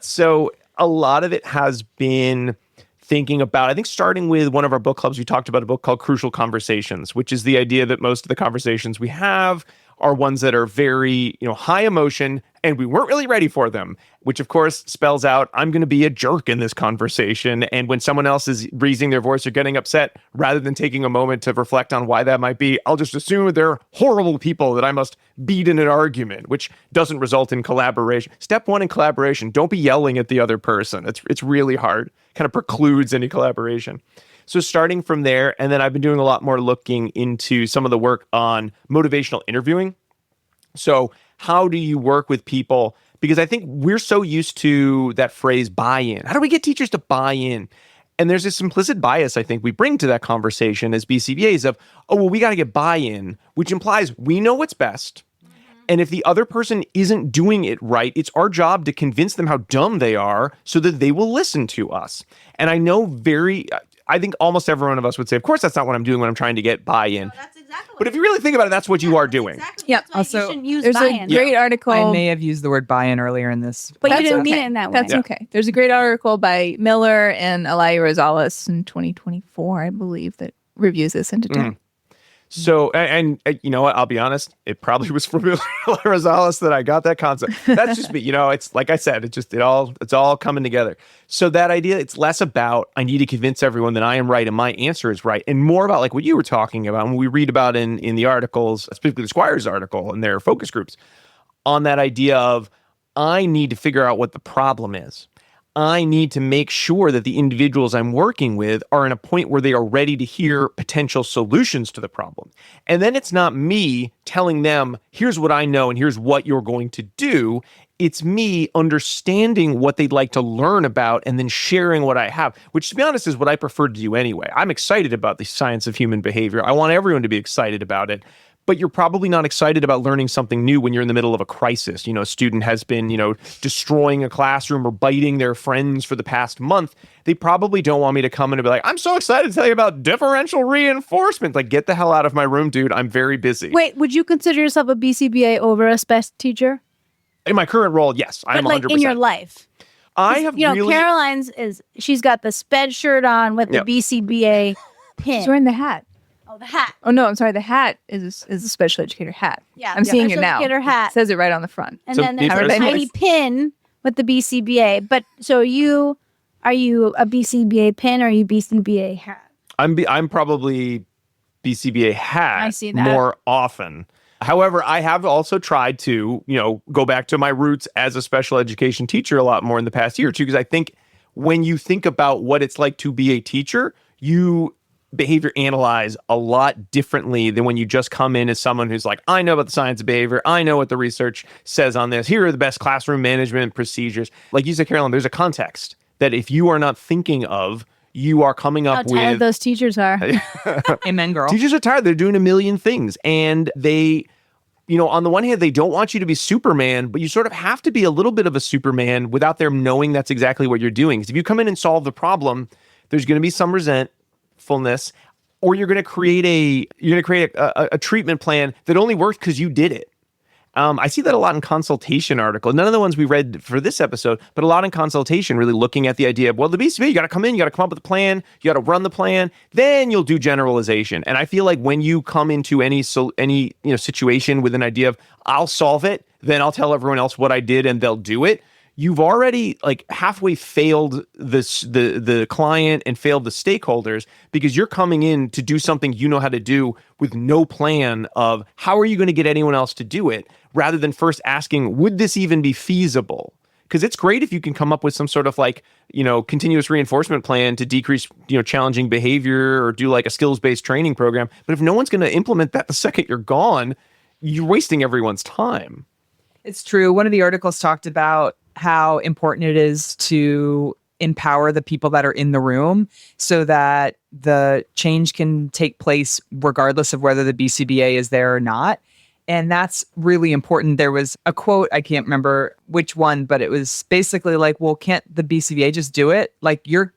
So a lot of it has been thinking about, I think starting with one of our book clubs, we talked about a book called Crucial Conversations, which is the idea that most of the conversations we have are ones that are very, high emotion and we weren't really ready for them, which of course spells out, I'm going to be a jerk in this conversation. And when someone else is raising their voice or getting upset, rather than taking a moment to reflect on why that might be, I'll just assume they're horrible people that I must beat in an argument, which doesn't result in collaboration. Step one in collaboration, don't be yelling at the other person. It's really hard, kind of precludes any collaboration. So starting from there, and then I've been doing a lot more looking into some of the work on motivational interviewing. So how do you work with people? Because I think we're so used to that phrase buy-in. How do we get teachers to buy in? And there's this implicit bias I think we bring to that conversation as BCBAs of, we got to get buy-in, which implies we know what's best. And if the other person isn't doing it right, it's our job to convince them how dumb they are so that they will listen to us. And I know I think almost every one of us would say, of course, that's not what I'm doing when I'm trying to get buy-in. No, that's exactly But if you really think about it, that's what you are doing. Exactly. Yep. That's why Also, you shouldn't use There's buy-in. a great article. I may have used the word buy-in earlier in this. But you That's didn't mean okay. it in that way. That's okay. There's a great article by Miller and Elia Rosales in 2024, I believe, that reviews this in detail. So, and you know what? I'll be honest. It probably was from Rosales that I got that concept. That's just me. You know, it's like I said, it's all coming together. So that idea, it's less about I need to convince everyone that I am right and my answer is right, and more about like what you were talking about when we read about in the articles, specifically the Squire's article and their focus groups, on that idea of I need to figure out what the problem is. I need to make sure that the individuals I'm working with are in a point where they are ready to hear potential solutions to the problem. And then it's not me telling them, here's what I know and here's what you're going to do. It's me understanding what they'd like to learn about and then sharing what I have, which, to be honest, is what I prefer to do anyway. I'm excited about the science of human behavior. I want everyone to be excited about it. But you're probably not excited about learning something new when you're in the middle of a crisis. You know, a student has been, destroying a classroom or biting their friends for the past month. They probably don't want me to come in and be like, I'm so excited to tell you about differential reinforcement. Like, get the hell out of my room, dude. I'm very busy. Wait, would you consider yourself a BCBA over a spec teacher? In my current role, yes, I am But 100%. in your life? I have really... Caroline's she's got the sped shirt on with the Yep. BCBA pin. She's wearing the hat. Oh, the hat. Oh, no, I'm sorry. The hat is a special educator hat. Yeah, I'm seeing it special now. educator hat. It says it right on the front. And So then there's a these are- tiny pin with the BCBA. But so are you a BCBA pin or are you BCBA hat? I'm probably BCBA hat I see that. more often. However, I have also tried to, go back to my roots as a special education teacher a lot more in the past year or two, because I think when you think about what it's like to be a teacher, you behavior analyze a lot differently than when you just come in as someone who's like, I know about the science of behavior. I know what the research says on this. Here are the best classroom management procedures. Like you said, Carolyn, there's a context that if you are not thinking of, you are coming up How tired with... those teachers are. Amen, girl. Teachers are tired. They're doing a million things. And they, on the one hand, they don't want you to be Superman, but you sort of have to be a little bit of a Superman without them knowing that's exactly what you're doing. Because if you come in and solve the problem, there's going to be some resentfulness, or you're going to create a treatment plan that only works because you did it. I see that a lot in consultation articles. None of the ones we read for this episode, but a lot in consultation, really looking at the idea of, well, the BCBA, you got to come in, you got to come up with a plan, you got to run the plan, then you'll do generalization. And I feel like when you come into any situation with an idea of, I'll solve it, then I'll tell everyone else what I did and they'll do it, you've already like halfway failed the client and failed the stakeholders, because you're coming in to do something you know how to do with no plan of how are you going to get anyone else to do it, rather than first asking, would this even be feasible? Because it's great if you can come up with some sort of continuous reinforcement plan to decrease, challenging behavior, or do like a skills-based training program. But if no one's going to implement that the second you're gone, you're wasting everyone's time. It's true. One of the articles talked about how important it is to empower the people that are in the room so that the change can take place regardless of whether the BCBA is there or not. And that's really important. There was a quote, I can't remember which one, but it was basically like, well, can't the BCBA just do it? Like you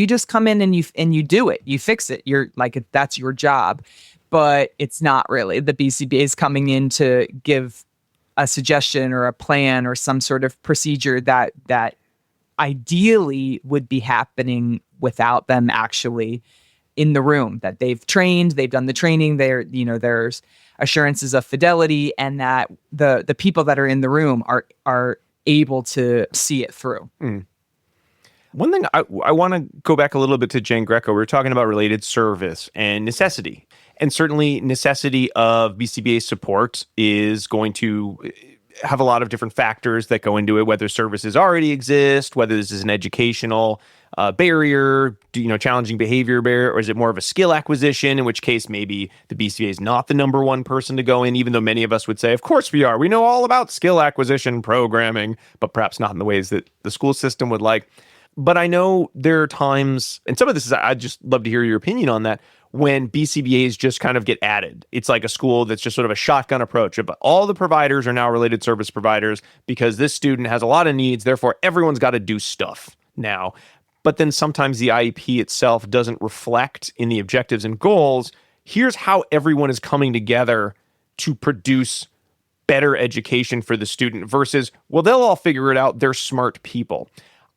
just come in and you do it. You fix it. You're like, that's your job. But it's not really. The BCBA is coming in to give a suggestion or a plan or some sort of procedure that ideally would be happening without them actually in the room, that they've trained, they've done the training, there's assurances of fidelity, and that the people that are in the room are able to see it through. One thing I want to go back a little bit to Giangreco. We were talking about related service and necessity. And certainly necessity of BCBA support is going to have a lot of different factors that go into it, whether services already exist, whether this is an educational barrier, challenging behavior barrier, or is it more of a skill acquisition, in which case maybe the BCBA is not the number one person to go in, even though many of us would say, of course we are. We know all about skill acquisition programming, but perhaps not in the ways that the school system would like. But I know there are times, and some of this is, I'd just love to hear your opinion on that, when BCBAs just kind of get added. It's like a school that's just sort of a shotgun approach of all the providers are now related service providers because this student has a lot of needs, therefore everyone's got to do stuff now. but then sometimes the IEP itself doesn't reflect in the objectives and goals. Here's how everyone is coming together to produce better education for the student versus, well, they'll all figure it out. They're smart people.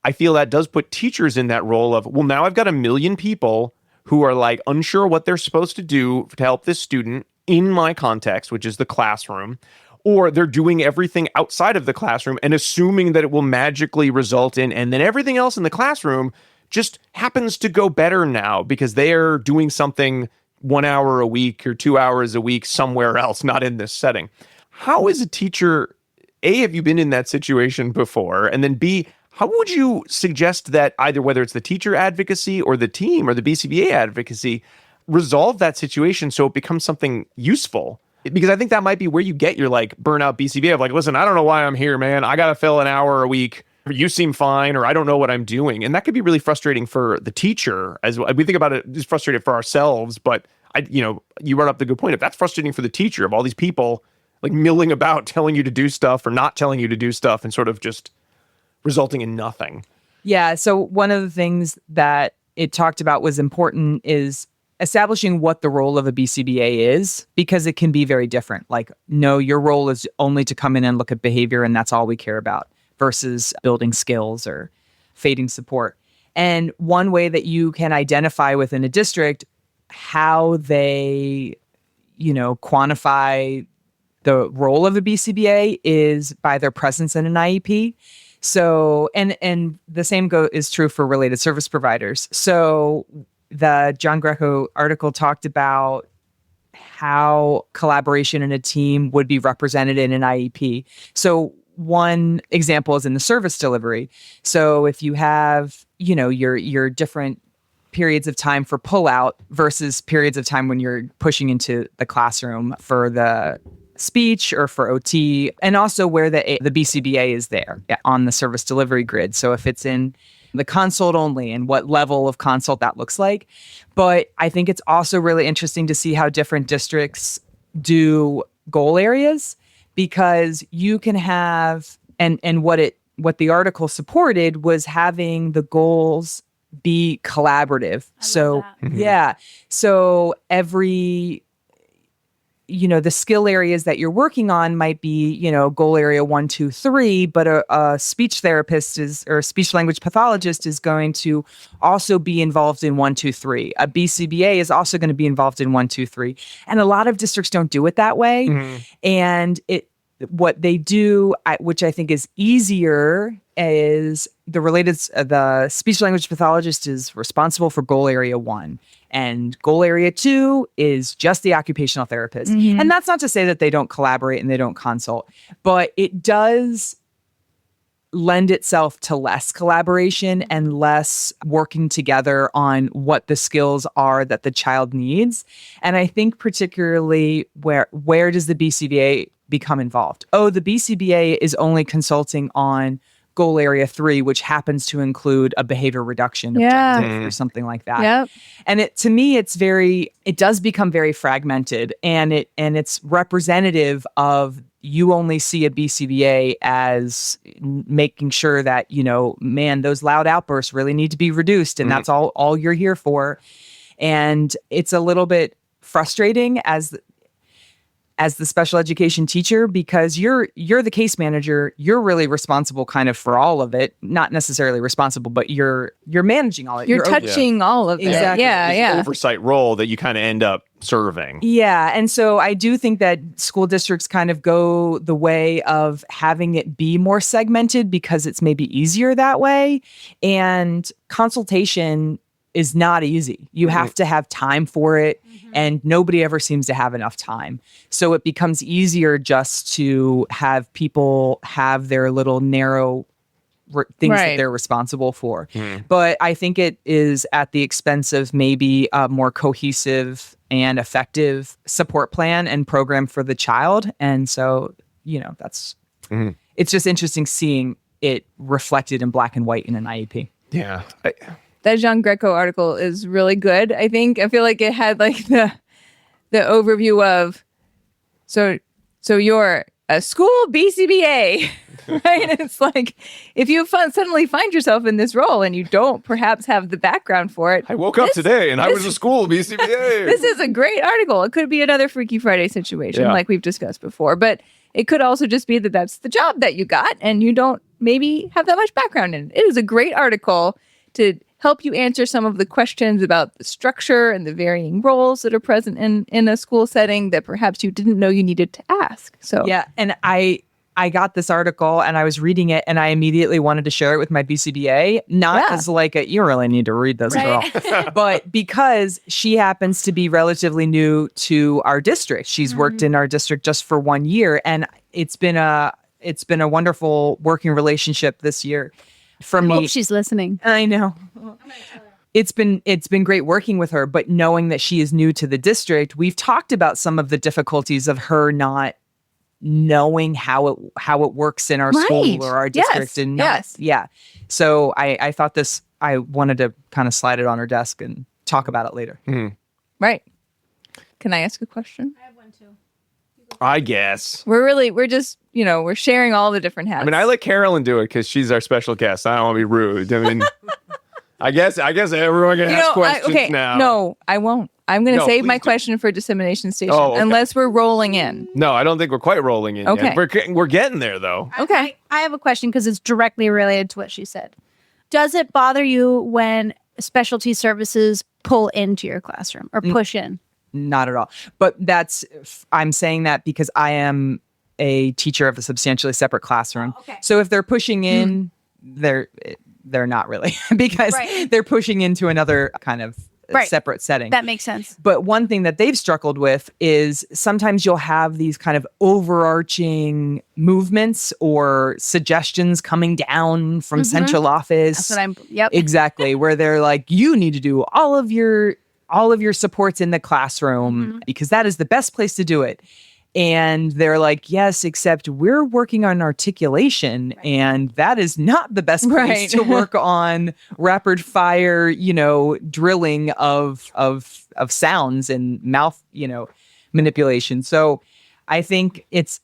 I feel that does put teachers in that role of, well, now I've got a million people who are like unsure what they're supposed to do to help this student in my context, which is the classroom, or they're doing everything outside of the classroom and assuming that it will magically result in, and then everything else in the classroom just happens to go better now because they are doing something 1 hour a week or 2 hours a week somewhere else, not in this setting. How is a teacher, A, have you been in that situation before? And then B, how would you suggest that either whether it's the teacher advocacy or the team or the BCBA advocacy resolve that situation so it becomes something useful? Because I think that might be where you get your like burnout BCBA of like, listen, I don't know why I'm here, man. I got to fill an hour a week. You seem fine, or I don't know what I'm doing. And that could be really frustrating for the teacher as well. We think about it, it's frustrating for ourselves, but you brought up the good point. If that's frustrating for the teacher of all these people like milling about telling you to do stuff or not telling you to do stuff and sort of just resulting in nothing. Yeah. So one of the things that it talked about was important is establishing what the role of a BCBA is, because it can be very different. Like, no, your role is only to come in and look at behavior and that's all we care about, versus building skills or fading support. And one way that you can identify within a district how they, quantify the role of a BCBA is by their presence in an IEP. So, and the same is true for related service providers. So the Giangreco article talked about how collaboration in a team would be represented in an IEP. So one example is in the service delivery. So if you have, your different periods of time for pullout versus periods of time when you're pushing into the classroom for the speech or for OT, and also where the BCBA is there on the service delivery grid. So if it's in the consult only and what level of consult that looks like. But I think it's also really interesting to see how different districts do goal areas, because you can have, and what the article supported was having the goals be collaborative. So yeah. So every the skill areas that you're working on might be, goal area 1, 2, 3, but a speech therapist or a speech language pathologist is going to also be involved in 1, 2, 3. A BCBA is also going to be involved in 1, 2, 3. And a lot of districts don't do it that way. Mm-hmm. And what they do, which I think is easier, is the speech language pathologist is responsible for goal area 1. And goal area 2 is just the occupational therapist. Mm-hmm. And that's not to say that they don't collaborate and they don't consult, but it does lend itself to less collaboration and less working together on what the skills are that the child needs. And I think particularly where does the BCBA become involved? Oh, the BCBA is only consulting on goal area 3, which happens to include a behavior reduction objective or something like that. Yep. And to me, it does become very fragmented, and it's representative of, you only see a BCBA as making sure that, those loud outbursts really need to be reduced. And that's all you're here for. And it's a little bit frustrating as the special education teacher, because you're the case manager. You're really responsible kind of for all of it. Not necessarily responsible, but you're managing all of it. You're touching all of it. Exactly. Yeah. Oversight role that you kind of end up serving. Yeah. And so I do think that school districts kind of go the way of having it be more segmented because it's maybe easier that way. And consultation is not easy. You have to have time for it, and nobody ever seems to have enough time. So it becomes easier just to have people have their little narrow things that they're responsible for. But I think it is at the expense of maybe a more cohesive and effective support plan and program for the child. And so, that's it's just interesting seeing it reflected in black and white in an IEP. Yeah. That Giangreco article is really good. I feel like it had like the overview of, so you're a school BCBA. right? It's like if you suddenly find yourself in this role and you don't perhaps have the background for it. I woke up today and I was a school BCBA. This is a great article. It could be another Freaky Friday situation like we've discussed before, but it could also just be that that's the job that you got and you don't maybe have that much background in it. It is a great article to help you answer some of the questions about the structure and the varying roles that are present in a school setting that perhaps you didn't know you needed to ask. So Yeah, and I got this article and I was reading it and I immediately wanted to share it with my BCBA, not as like you really need to read this, girl, but because she happens to be relatively new to our district. She's worked in our district just for 1 year, and it's been a wonderful working relationship this year. For me, Hope she's listening. I know. It's been great working with her, but knowing that she is new to the district, we've talked about some of the difficulties of her not knowing how it works in our school or our district. So I thought I wanted to kind of slide it on her desk and talk about it later. Right. Can I ask a question? I have one too. I guess. We're just, we're sharing all the different hats. I mean, I let Carolyn do it because she's our special guest. I don't want to be rude. I mean, I guess everyone can ask questions now. No, I won't. I'm going to save my please question for dissemination station okay. unless we're rolling in. No, I don't think we're quite rolling in Okay. yet. We're getting there, though. Okay. I have a question because it's directly related to what she said. Does it bother you when specialty services pull into your classroom or push in? Not at all. But I'm saying that because I am a teacher of a substantially separate classroom. Oh, okay. So if they're pushing in, they're not really because they're pushing into another kind of separate setting. That makes sense. But one thing that they've struggled with is sometimes you'll have these kind of overarching movements or suggestions coming down from central office. That's what Exactly. Where they're like, you need to do all of your supports in the classroom because that is the best place to do it. And they're like, yes, except we're working on articulation and that is not the best place to work on rapid fire, drilling of sounds and mouth, manipulation. So I think it's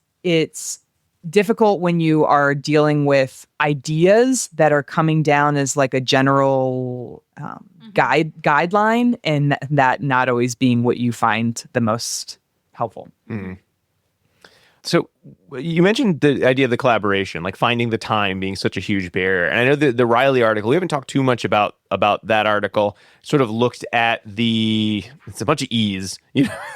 difficult when you are dealing with ideas that are coming down as like a general guideline and that not always being what you find the most helpful. So you mentioned the idea of the collaboration, like finding the time being such a huge barrier. And I know the Riley article, we haven't talked too much about that article, sort of looked at it's a bunch of E's,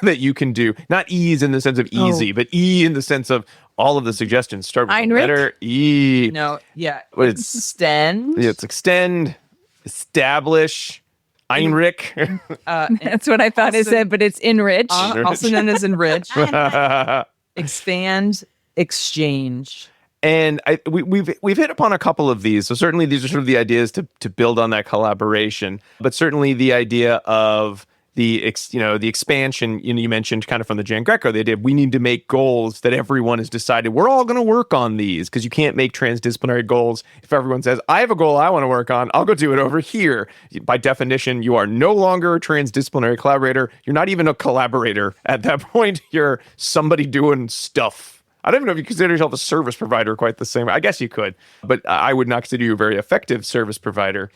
that you can do. Not E's in the sense of easy, but E in the sense of all of the suggestions start with the letter E. No, yeah. It's extend. Yeah, it's extend, establish, Heinrich. That's what I thought it said, but it's enrich. Also known as enrich. Expand, exchange. And we've hit upon a couple of these. So certainly these are sort of the ideas to build on that collaboration. But certainly the idea of the expansion, you mentioned kind of from the Giangreco, the idea of we need to make goals that everyone has decided we're all going to work on these, because you can't make transdisciplinary goals if everyone says, I have a goal I want to work on, I'll go do it over here. By definition, you are no longer a transdisciplinary collaborator. You're not even a collaborator at that point. You're somebody doing stuff. I don't even know if you consider yourself a service provider quite the same. I guess you could, but I would not consider you a very effective service provider.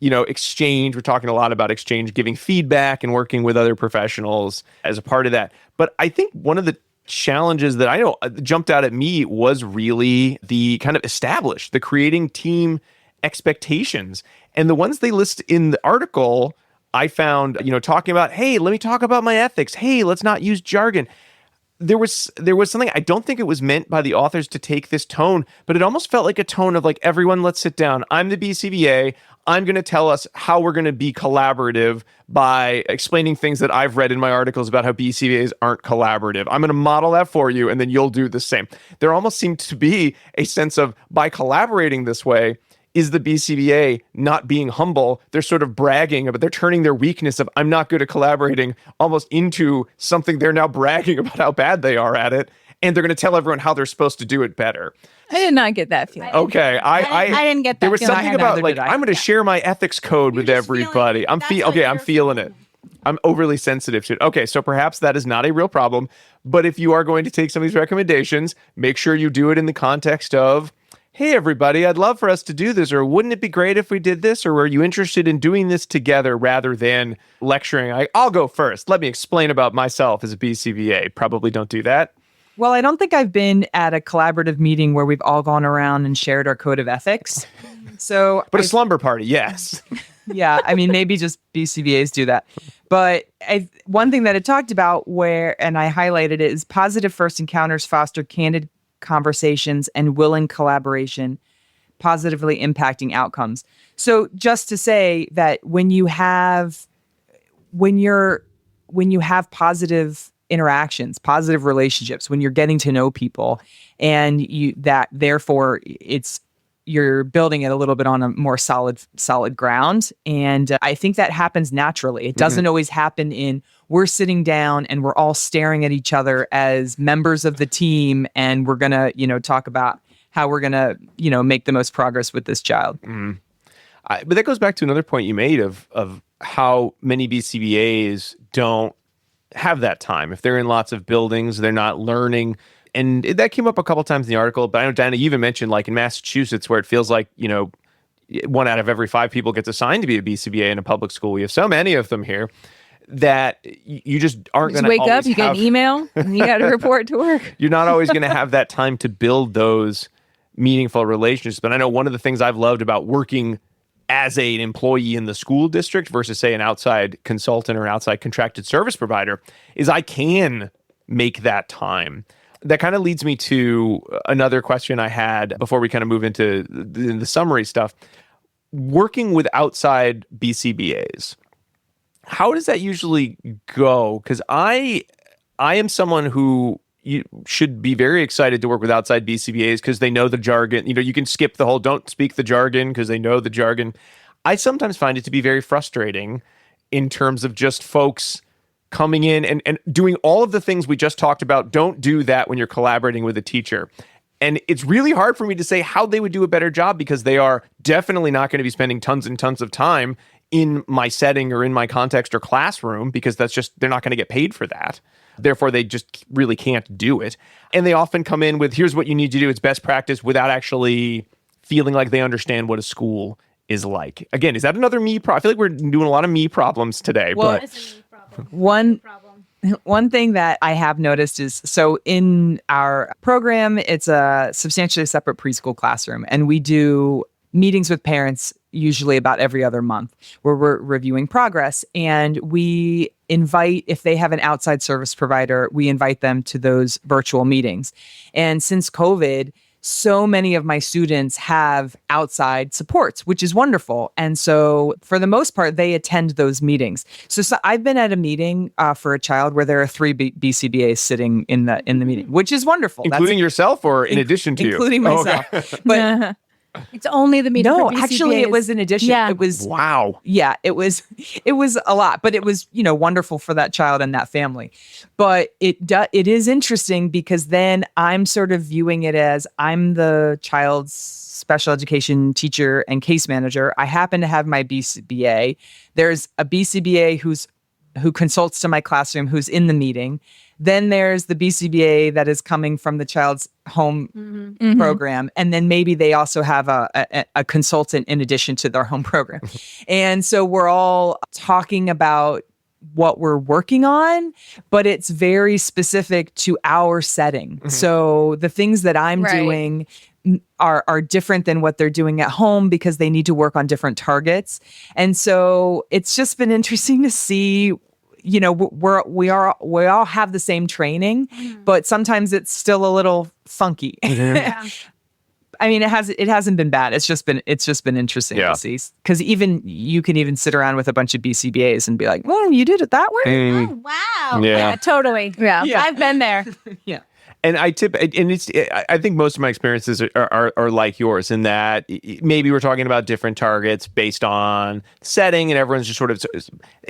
Exchange, we're talking a lot about exchange, giving feedback and working with other professionals as a part of that. But I think one of the challenges that I know jumped out at me was really the kind of the creating team expectations. And the ones they list in the article, I found, talking about, hey, let me talk about my ethics. Hey, let's not use jargon. There was something, I don't think it was meant by the authors to take this tone, but it almost felt like a tone of like, everyone, let's sit down. I'm the BCBA. I'm going to tell us how we're going to be collaborative by explaining things that I've read in my articles about how BCBAs aren't collaborative. I'm going to model that for you, and then you'll do the same. There almost seemed to be a sense of, by collaborating this way, is the BCBA not being humble? They're sort of bragging, but they're turning their weakness of I'm not good at collaborating almost into something they're now bragging about how bad they are at it. And they're going to tell everyone how they're supposed to do it better. I did not get that feeling. Okay. I didn't get that There was feeling. something about like, I'm going to share my ethics code with everybody. I'm feeling it. I'm overly sensitive to it. Okay, so perhaps that is not a real problem. But if you are going to take some of these recommendations, make sure you do it in the context of, hey, everybody, I'd love for us to do this, or wouldn't it be great if we did this, or are you interested in doing this together, rather than lecturing? I'll go first. Let me explain about myself as a BCBA. Probably don't do that. Well, I don't think I've been at a collaborative meeting where we've all gone around and shared our code of ethics. But a slumber party, yes. Yeah, I mean, maybe just BCBAs do that. But one thing that it talked about and I highlighted it, is positive first encounters foster candid conversations and willing collaboration, positively impacting outcomes. So just to say that when you have positive interactions, positive relationships, when you're getting to know people, and therefore you're building it a little bit on a more solid ground. And I think that happens naturally. It doesn't always happen we're sitting down and we're all staring at each other as members of the team, and we're going to, talk about how we're going to, make the most progress with this child. But that goes back to another point you made of how many BCBAs don't have that time. If they're in lots of buildings, they're not learning. And that came up a couple times in the article. But I know, Diana, you even mentioned, like, in Massachusetts, where it feels like, 1 out of every 5 people gets assigned to be a BCBA in a public school. We have so many of them here that you just aren't going to wake up, you get an email, and you got to report to work. You're not always going to have that time to build those meaningful relationships. But I know one of the things I've loved about working as an employee in the school district versus, say, an outside consultant or an outside contracted service provider is I can make that time. That kind of leads me to another question I had before we kind of move into the summary stuff. Working with outside BCBAs, how does that usually go? Because I am someone who you should be very excited to work with outside BCBAs because they know the jargon. You can skip the whole don't speak the jargon because they know the jargon. I sometimes find it to be very frustrating in terms of just folks coming in and doing all of the things we just talked about. Don't do that when you're collaborating with a teacher. And it's really hard for me to say how they would do a better job because they are definitely not going to be spending tons and tons of time in my setting or in my context or classroom because they're not going to get paid for that. Therefore, they just really can't do it. And they often come in with, here's what you need to do. It's best practice without actually feeling like they understand what a school is like. Again, is that another me problem? I feel like we're doing a lot of me problems today. Well, but One thing that I have noticed is, so in our program, it's a substantially separate preschool classroom, and we do meetings with parents usually about every other month where we're reviewing progress. And we invite, if they have an outside service provider, we invite them to those virtual meetings. And since COVID, so many of my students have outside supports, which is wonderful. And so for the most part, they attend those meetings. So I've been at a meeting for a child where there are 3 BCBAs sitting in the meeting, which is wonderful. Including yourself or in addition to you? Including myself. Oh, okay. But It's only the meeting. no, for BCBAs. actually it was in addition. Yeah. It was, wow. yeah, it was a lot, but it was, wonderful for that child and that family. But it is interesting because then I'm sort of viewing it as I'm the child's special education teacher and case manager. I happen to have my BCBA. There's a BCBA who consults to my classroom, who's in the meeting. Then there's the BCBA that is coming from the child's home program. And then maybe they also have a consultant in addition to their home program. And so we're all talking about what we're working on, but it's very specific to our setting. Mm-hmm. So the things that I'm doing are different than what they're doing at home because they need to work on different targets. And so it's just been interesting to see, we all have the same training, but sometimes it's still a little funky. Yeah. I mean, it hasn't been bad. It's just been interesting to see, because you can even sit around with a bunch of BCBAs and be like, "Well, you did it that way." Oh, wow. Yeah. Totally. Yeah. I've been there. Yeah. And I think most of my experiences are like yours in that maybe we're talking about different targets based on setting, and everyone's just sort of,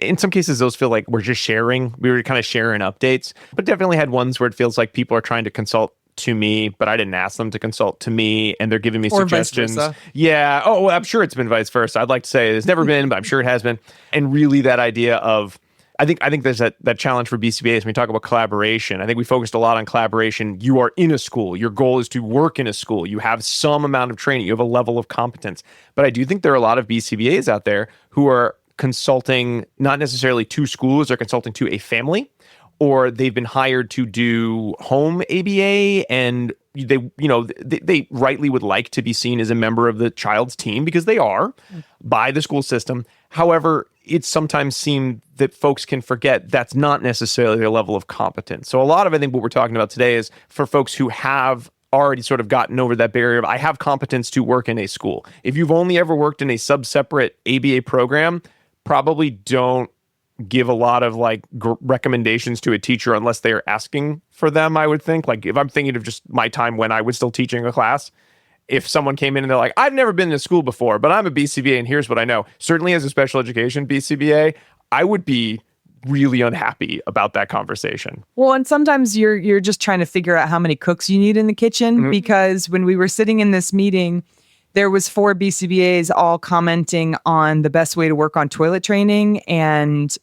in some cases, those feel like we're just sharing. We were kind of sharing updates, but definitely had ones where it feels like people are trying to consult to me, but I didn't ask them to consult to me, and they're giving me suggestions. Vice versa. Yeah. Oh, well, I'm sure it's been vice versa. I'd like to say it's never been, but I'm sure it has been. And really that idea of, I think there's that challenge for BCBAs when we talk about collaboration. I think we focused a lot on collaboration. You are in a school. Your goal is to work in a school. You have some amount of training. You have a level of competence. But I do think there are a lot of BCBAs out there who are consulting not necessarily to schools, or consulting to a family, or they've been hired to do home ABA, and they rightly would like to be seen as a member of the child's team because they are by the school system. However, it sometimes seems that folks can forget that's not necessarily their level of competence. So a lot of, I think, what we're talking about today is for folks who have already sort of gotten over that barrier of, I have competence to work in a school. If you've only ever worked in a sub-separate ABA program, probably don't give a lot of recommendations to a teacher unless they are asking for them, I would think. Like, if I'm thinking of just my time when I was still teaching a class, if someone came in and they're like, I've never been in a school before, but I'm a BCBA and here's what I know. Certainly as a special education BCBA, I would be really unhappy about that conversation. Well, and sometimes you're just trying to figure out how many cooks you need in the kitchen, because when we were sitting in this meeting, there was 4 BCBAs all commenting on the best way to work on toilet training and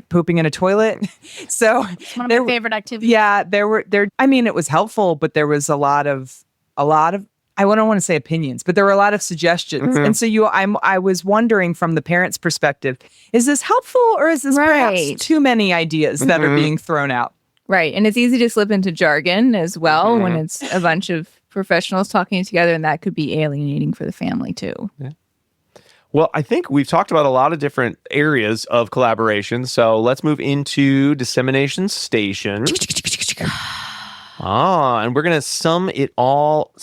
pooping in a toilet. So It's one of my favorite activities. yeah, I mean, it was helpful, but there was a lot of I don't want to say opinions, but there were a lot of suggestions. And so I was wondering from the parents' perspective, is this helpful, or is this perhaps too many ideas that are being thrown out? Right. And it's easy to slip into jargon as well when it's a bunch of professionals talking together, and that could be alienating for the family too. Yeah. Well, I think we've talked about a lot of different areas of collaboration. So let's move into dissemination station. And we're going to sum it all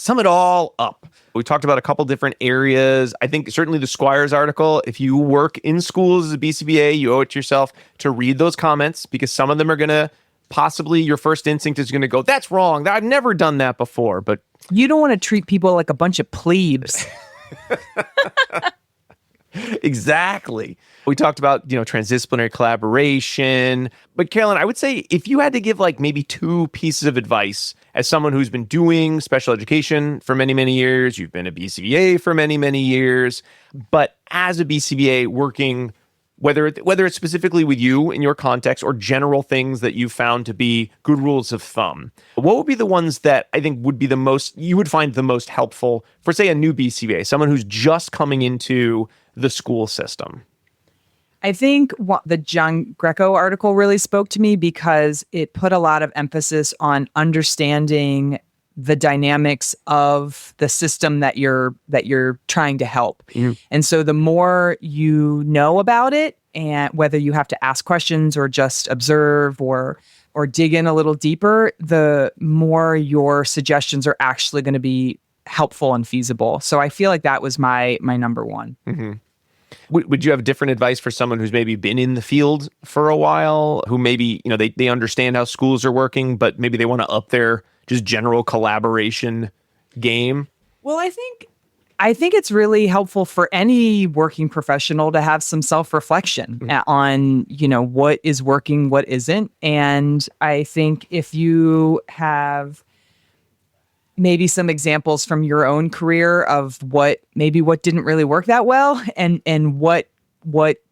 up. We talked about a couple different areas. I think certainly the Squires article, if you work in schools as a BCBA, you owe it to yourself to read those comments, because some of them are going to possibly, your first instinct is going to go, that's wrong. I've never done that before. But you don't want to treat people like a bunch of plebes. Exactly. We talked about, transdisciplinary collaboration. But Carolyn, I would say if you had to give maybe 2 pieces of advice as someone who's been doing special education for many, many years, you've been a BCBA for many, many years, but as a BCBA working, whether it's specifically with you in your context or general things that you found to be good rules of thumb, what would be the ones that I think would be you would find the most helpful for, say, a new BCBA, someone who's just coming into the school system? I think the Giangreco article really spoke to me because it put a lot of emphasis on understanding the dynamics of the system that you're trying to help. And so the more you know about it, and whether you have to ask questions or just observe or dig in a little deeper, the more your suggestions are actually going to be helpful and feasible. So I feel like that was my number one. Would you have different advice for someone who's maybe been in the field for a while, who maybe, they understand how schools are working, but maybe they want to up their just general collaboration game? Well, I think it's really helpful for any working professional to have some self-reflection on, what is working, what isn't. And I think if you have maybe some examples from your own career of what didn't really work that well, and what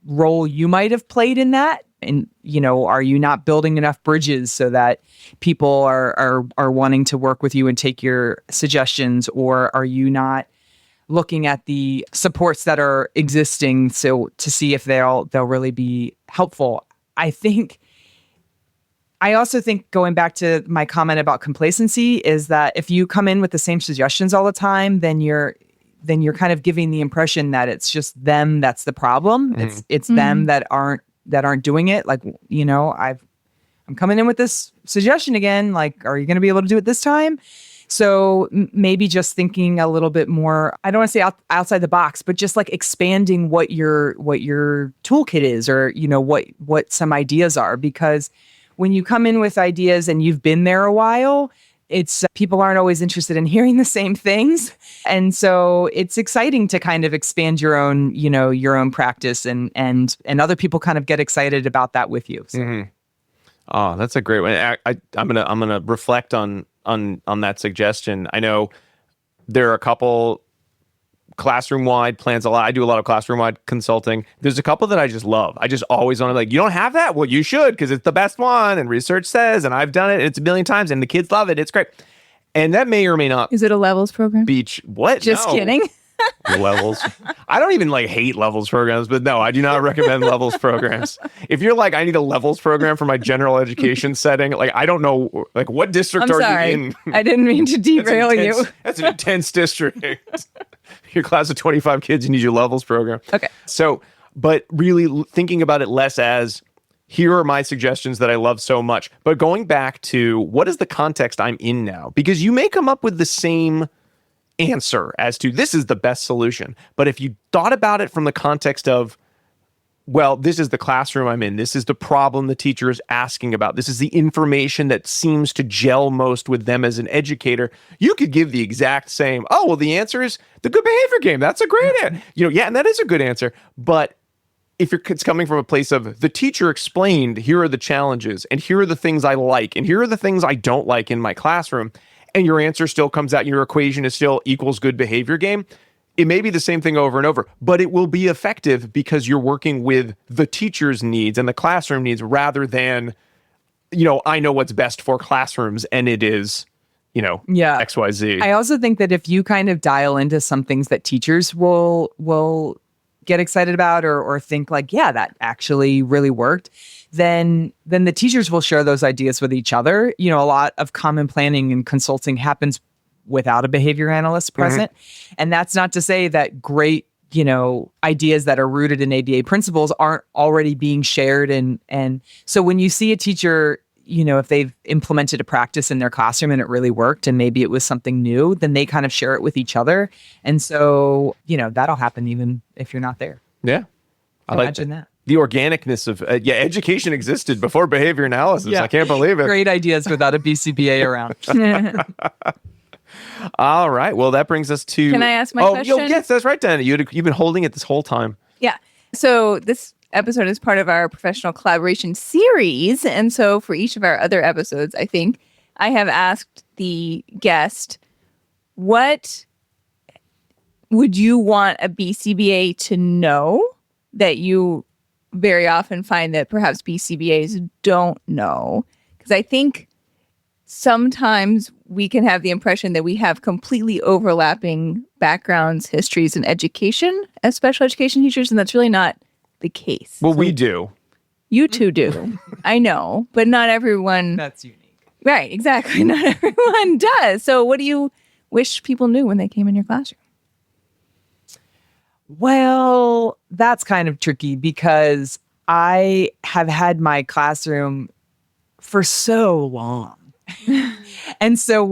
role you might have played in that. And, are you not building enough bridges so that people are wanting to work with you and take your suggestions? Or are you not looking at the supports that are existing to see if they'll really be helpful? I also think, going back to my comment about complacency, is that if you come in with the same suggestions all the time, then you're kind of giving the impression that it's just them that's the problem. It's them that aren't doing it. I'm coming in with this suggestion again. Are you going to be able to do it this time? So maybe just thinking a little bit more, I don't want to say outside the box, but just expanding what your toolkit is, or, what some ideas are. Because when you come in with ideas and you've been there a while, it's people aren't always interested in hearing the same things. And so it's exciting to kind of expand your own, your own practice, and other people kind of get excited about that with you. So. Oh, that's a great one. I'm gonna reflect on that suggestion. I know there are a couple classroom-wide plans a lot. I do a lot of classroom-wide consulting. There's a couple that I just love. I just always want to like, you don't have that? Well, you should, because it's the best one, and research says, and I've done it, and it's a million times, and the kids love it. It's great. And that may or may not Is it a levels program? what? Just No. kidding. Levels. I don't even like hate levels programs, but no, I do not recommend levels programs. If you're like, I need a levels program for my general education setting, like I don't know, like what district I'm are sorry. you in? I didn't mean to derail you. That's an intense district. Your class of 25 kids, you need your levels program. Okay. So, but really thinking about it less as, here are my suggestions that I love so much. But going back to what is the context I'm in now? Because you may come up with the same answer as to this is the best solution. But if you thought about it from the context of, well, this is the classroom I'm in, this is the problem the teacher is asking about, this is the information that seems to gel most with them as an educator, you could give the exact same, oh, well, the answer is the good behavior game. That's a great answer. Yeah, and that is a good answer. But if it's coming from a place of the teacher explained, here are the challenges, and here are the things I like, and here are the things I don't like in my classroom, and your answer still comes out, your equation is still equals good behavior game, it may be the same thing over and over, but it will be effective because you're working with the teacher's needs and the classroom needs rather than, I know what's best for classrooms and it is, XYZ. I also think that if you kind of dial into some things that teachers will get excited about or think like, yeah, that actually really worked, then the teachers will share those ideas with each other. A lot of common planning and consulting happens without a behavior analyst present. Mm-hmm. And that's not to say that great, ideas that are rooted in ABA principles aren't already being shared. And so when you see a teacher, if they've implemented a practice in their classroom and it really worked and maybe it was something new, then they kind of share it with each other. And so, that'll happen even if you're not there. Yeah. Imagine that. The organicness of, education existed before behavior analysis. Yeah. I can't believe it. Great ideas without a BCBA around. All right. Well, that brings us to... Can I ask my question? Oh, yes, that's right, Diana. You've been holding it this whole time. Yeah. So this episode is part of our professional collaboration series. And so for each of our other episodes, I think I have asked the guest, what would you want a BCBA to know that you very often find that perhaps BCBAs don't know? Because I think sometimes we can have the impression that we have completely overlapping backgrounds, histories, and education as special education teachers, and that's really not the case. Well, we do. You two do. I know, but not everyone. That's unique. Right, exactly. Not everyone does. So what do you wish people knew when they came in your classroom? Well, that's kind of tricky because I have had my classroom for so long. And so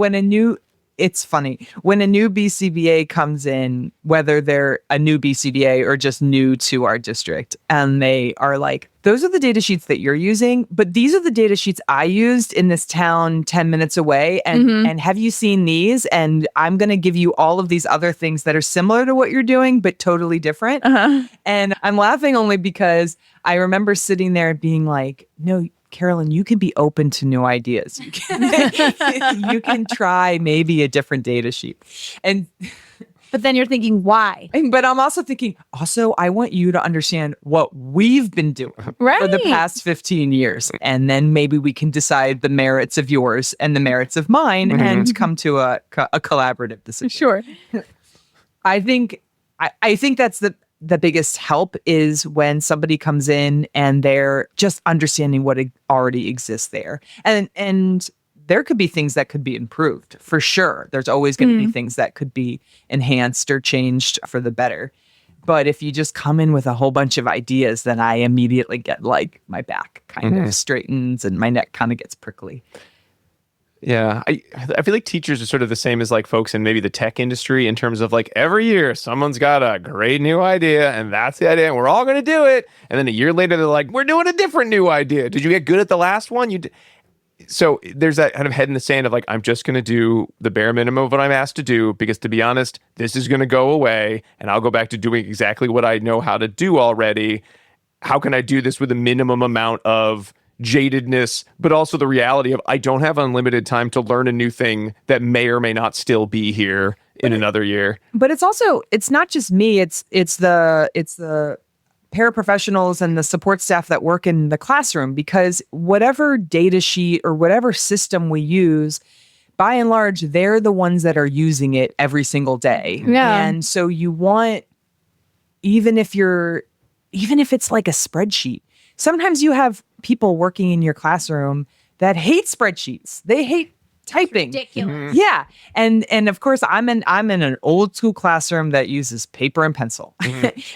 it's funny, when a new BCBA comes in, whether they're a new BCBA or just new to our district, and they are like, those are the data sheets that you're using, but these are the data sheets I used in this town 10 minutes away. And have you seen these? And I'm going to give you all of these other things that are similar to what you're doing, but totally different. Uh-huh. And I'm laughing only because I remember sitting there being like, no, Carolyn, you can be open to new ideas. You can try maybe a different data sheet. But then you're thinking, why? But I'm also thinking, I want you to understand what we've been doing for the past 15 years. And then maybe we can decide the merits of yours and the merits of mine and come to a collaborative decision. Sure. I think that's the biggest help is when somebody comes in and they're just understanding what already exists there. And there could be things that could be improved for sure. There's always going to be things that could be enhanced or changed for the better. But if you just come in with a whole bunch of ideas, then I immediately get like my back kind of straightens and my neck kind of gets prickly. Yeah, I feel like teachers are sort of the same as like folks in maybe the tech industry in terms of like every year someone's got a great new idea and that's the idea and we're all going to do it. And then a year later, they're like, we're doing a different new idea. Did you get good at the last one? So there's that kind of head in the sand of like, I'm just going to do the bare minimum of what I'm asked to do because to be honest, this is going to go away and I'll go back to doing exactly what I know how to do already. How can I do this with a minimum amount of jadedness, but also the reality of I don't have unlimited time to learn a new thing that may or may not still be here in another year. But it's not just me. It's the paraprofessionals and the support staff that work in the classroom, because whatever data sheet or whatever system we use, by and large, they're the ones that are using it every single day. Yeah. And so you want, even if it's like a spreadsheet, sometimes you have people working in your classroom that hate spreadsheets. They hate typing. Ridiculous. Yeah. And of course I'm in an old school classroom that uses paper and pencil,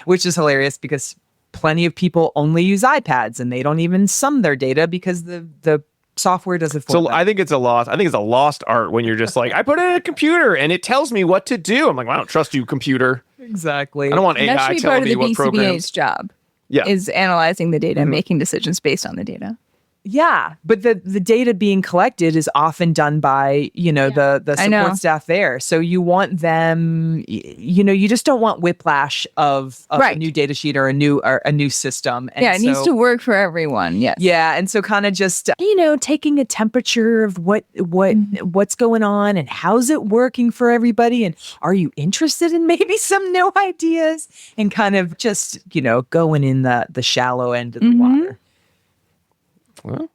which is hilarious because plenty of people only use iPads and they don't even sum their data because the software does it for them. So I think it's a lost art when you're just like, I put it in a computer and it tells me what to do. I'm like, well, I don't trust you, computer. Exactly. I don't want And that AI should be part telling of me the what BCBA's programs. job. Yeah. Is analyzing the data and making decisions based on the data. Yeah, but the data being collected is often done by, the I know. support staff there. So you want them, you just don't want whiplash of a Right. new data sheet or a new system. And Yeah, it needs to work for everyone. Yes. Yeah, and so kind of just taking a temperature of what's going on and how's it working for everybody, and are you interested in maybe some new ideas, and kind of just going in the shallow end of the water. Well,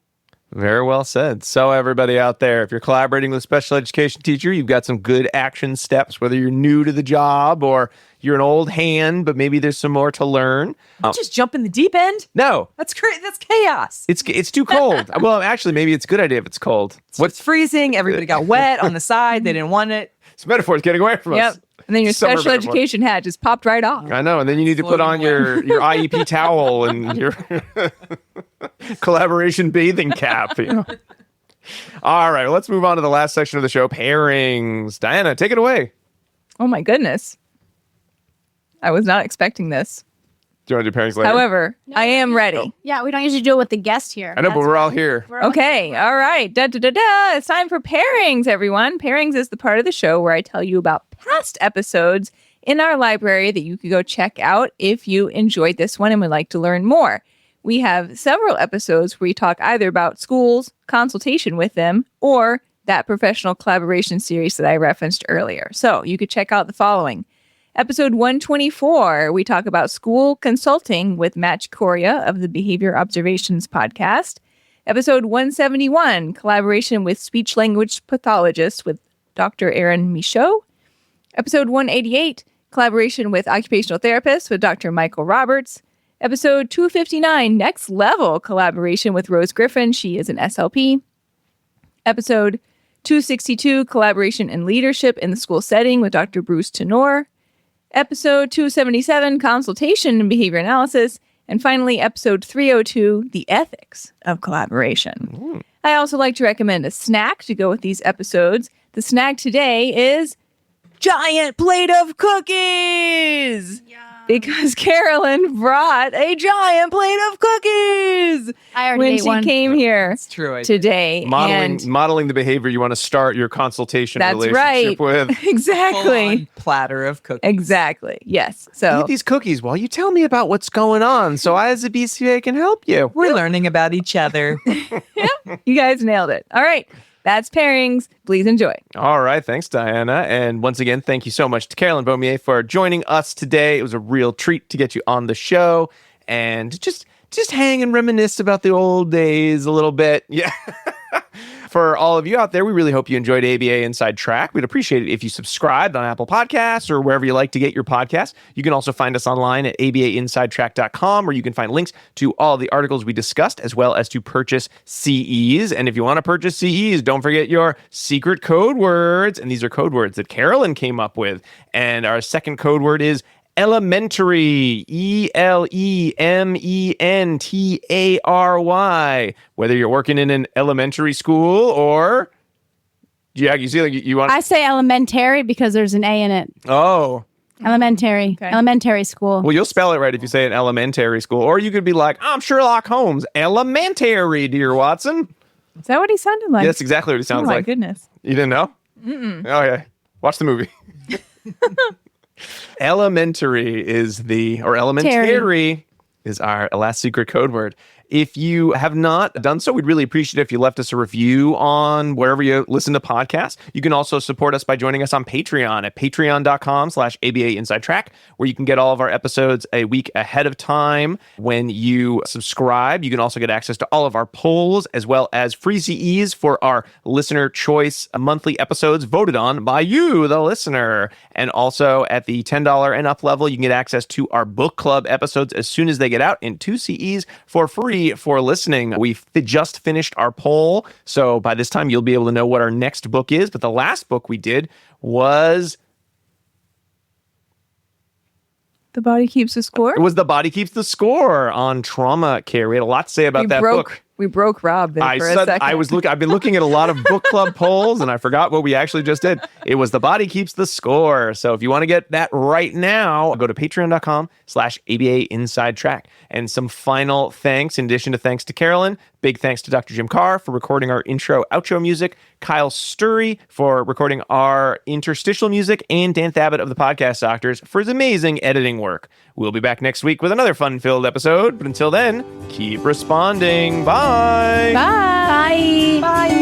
very well said. So everybody out there, if you're collaborating with a special education teacher, you've got some good action steps, whether you're new to the job or you're an old hand, but maybe there's some more to learn. Just jump in the deep end. No, That's great. That's chaos. it's too cold. Well, actually, maybe it's a good idea if it's cold. What's freezing? Everybody got wet on the side. They didn't want it. This metaphor is getting away from Yep. us. And then your Summer special metaphor. education hat just popped right off. I know, and then you need to put on your IEP towel and your collaboration bathing cap. All right, well, let's move on to the last section of the show, pairings. Diana, take it away. Oh my goodness. I was not expecting this. Do you want to do pairings later? However, I am ready. Yeah, we don't usually do it with the guest here. I know, but we're all here. Okay, all right. It's time for pairings, everyone. Pairings is the part of the show where I tell you about past episodes in our library that you could go check out if you enjoyed this one and would like to learn more. We have several episodes where we talk either about schools, consultation with them, or that professional collaboration series that I referenced earlier. So you could check out the following. Episode 124, we talk about school consulting with Matt Coria of the Behavior Observations podcast. Episode 171, collaboration with speech language pathologist with Dr. Aaron Michaud. Episode 188, collaboration with occupational therapist with Dr. Michael Roberts. Episode 259, next level collaboration with Rose Griffin. She is an SLP. Episode 262, collaboration and leadership in the school setting with Dr. Bruce Tenor. Episode 277, consultation and behavior analysis. And finally, episode 302, the ethics of collaboration. I also like to recommend a snack to go with these episodes. The snack today is giant plate of cookies. Because Carolyn brought a giant plate of cookies I already when ate she one. came here It's true. today. And Modeling the behavior you want to start your consultation that's relationship right. with. Exactly. Full-on platter of cookies. Exactly. Yes. So Eat these cookies while you tell me about what's going on so I, as a BCBA, can help you. We're learning about each other. you guys nailed it. All right. That's pairings. Please enjoy. All right. Thanks, Diana. And once again, thank you so much to Carolyn Beaumier for joining us today. It was a real treat to get you on the show and just hang and reminisce about the old days a little bit. Yeah. For all of you out there, we really hope you enjoyed ABA Inside Track. We'd appreciate it if you subscribed on Apple Podcasts or wherever you like to get your podcasts. You can also find us online at abainsidetrack.com, where you can find links to all the articles we discussed, as well as to purchase CEs. And if you want to purchase CEs, don't forget your secret code words. And these are code words that Carolyn came up with. And our second code word is elementary, ELEMENTARY. Whether you're working in an elementary school or, yeah, you see, like you want. I say elementary because there's an A in it. Oh, Elementary. Okay. Elementary school. well, you'll spell it right if you say an elementary school, or you could be like, I'm Sherlock Holmes, elementary, dear Watson. Is that what he sounded like? Yeah, that's exactly what he Oh sounds my like. goodness. You didn't know? Oh yeah, watch the movie. Elementary is our last secret code word. If you have not done so, we'd really appreciate it if you left us a review on wherever you listen to podcasts. You can also support us by joining us on Patreon at patreon.com/ABA Inside Track, where you can get all of our episodes a week ahead of time. When you subscribe, you can also get access to all of our polls, as well as free CEs for our listener choice monthly episodes voted on by you, the listener. And also at the $10 and up level, you can get access to our book club episodes as soon as they get out in 2 CEs for free for listening. We've just finished our poll, so by this time you'll be able to know what our next book is. But the last book we did was The Body Keeps the Score? It was The Body Keeps the Score on trauma care. We had a lot to say about that book. We broke Rob there for a second. I've been looking at a lot of book club polls, and I forgot what we actually just did. It was The Body Keeps the Score. So if you want to get that right now, go to patreon.com/ABA Inside Track. And some final thanks, in addition to thanks to Carolyn, big thanks to Dr. Jim Carr for recording our intro, outro music, Kyle Sturry for recording our interstitial music, and Dan Thabit of the Podcast Doctors for his amazing editing work. We'll be back next week with another fun-filled episode, but until then, keep responding. Bye! Bye! Bye.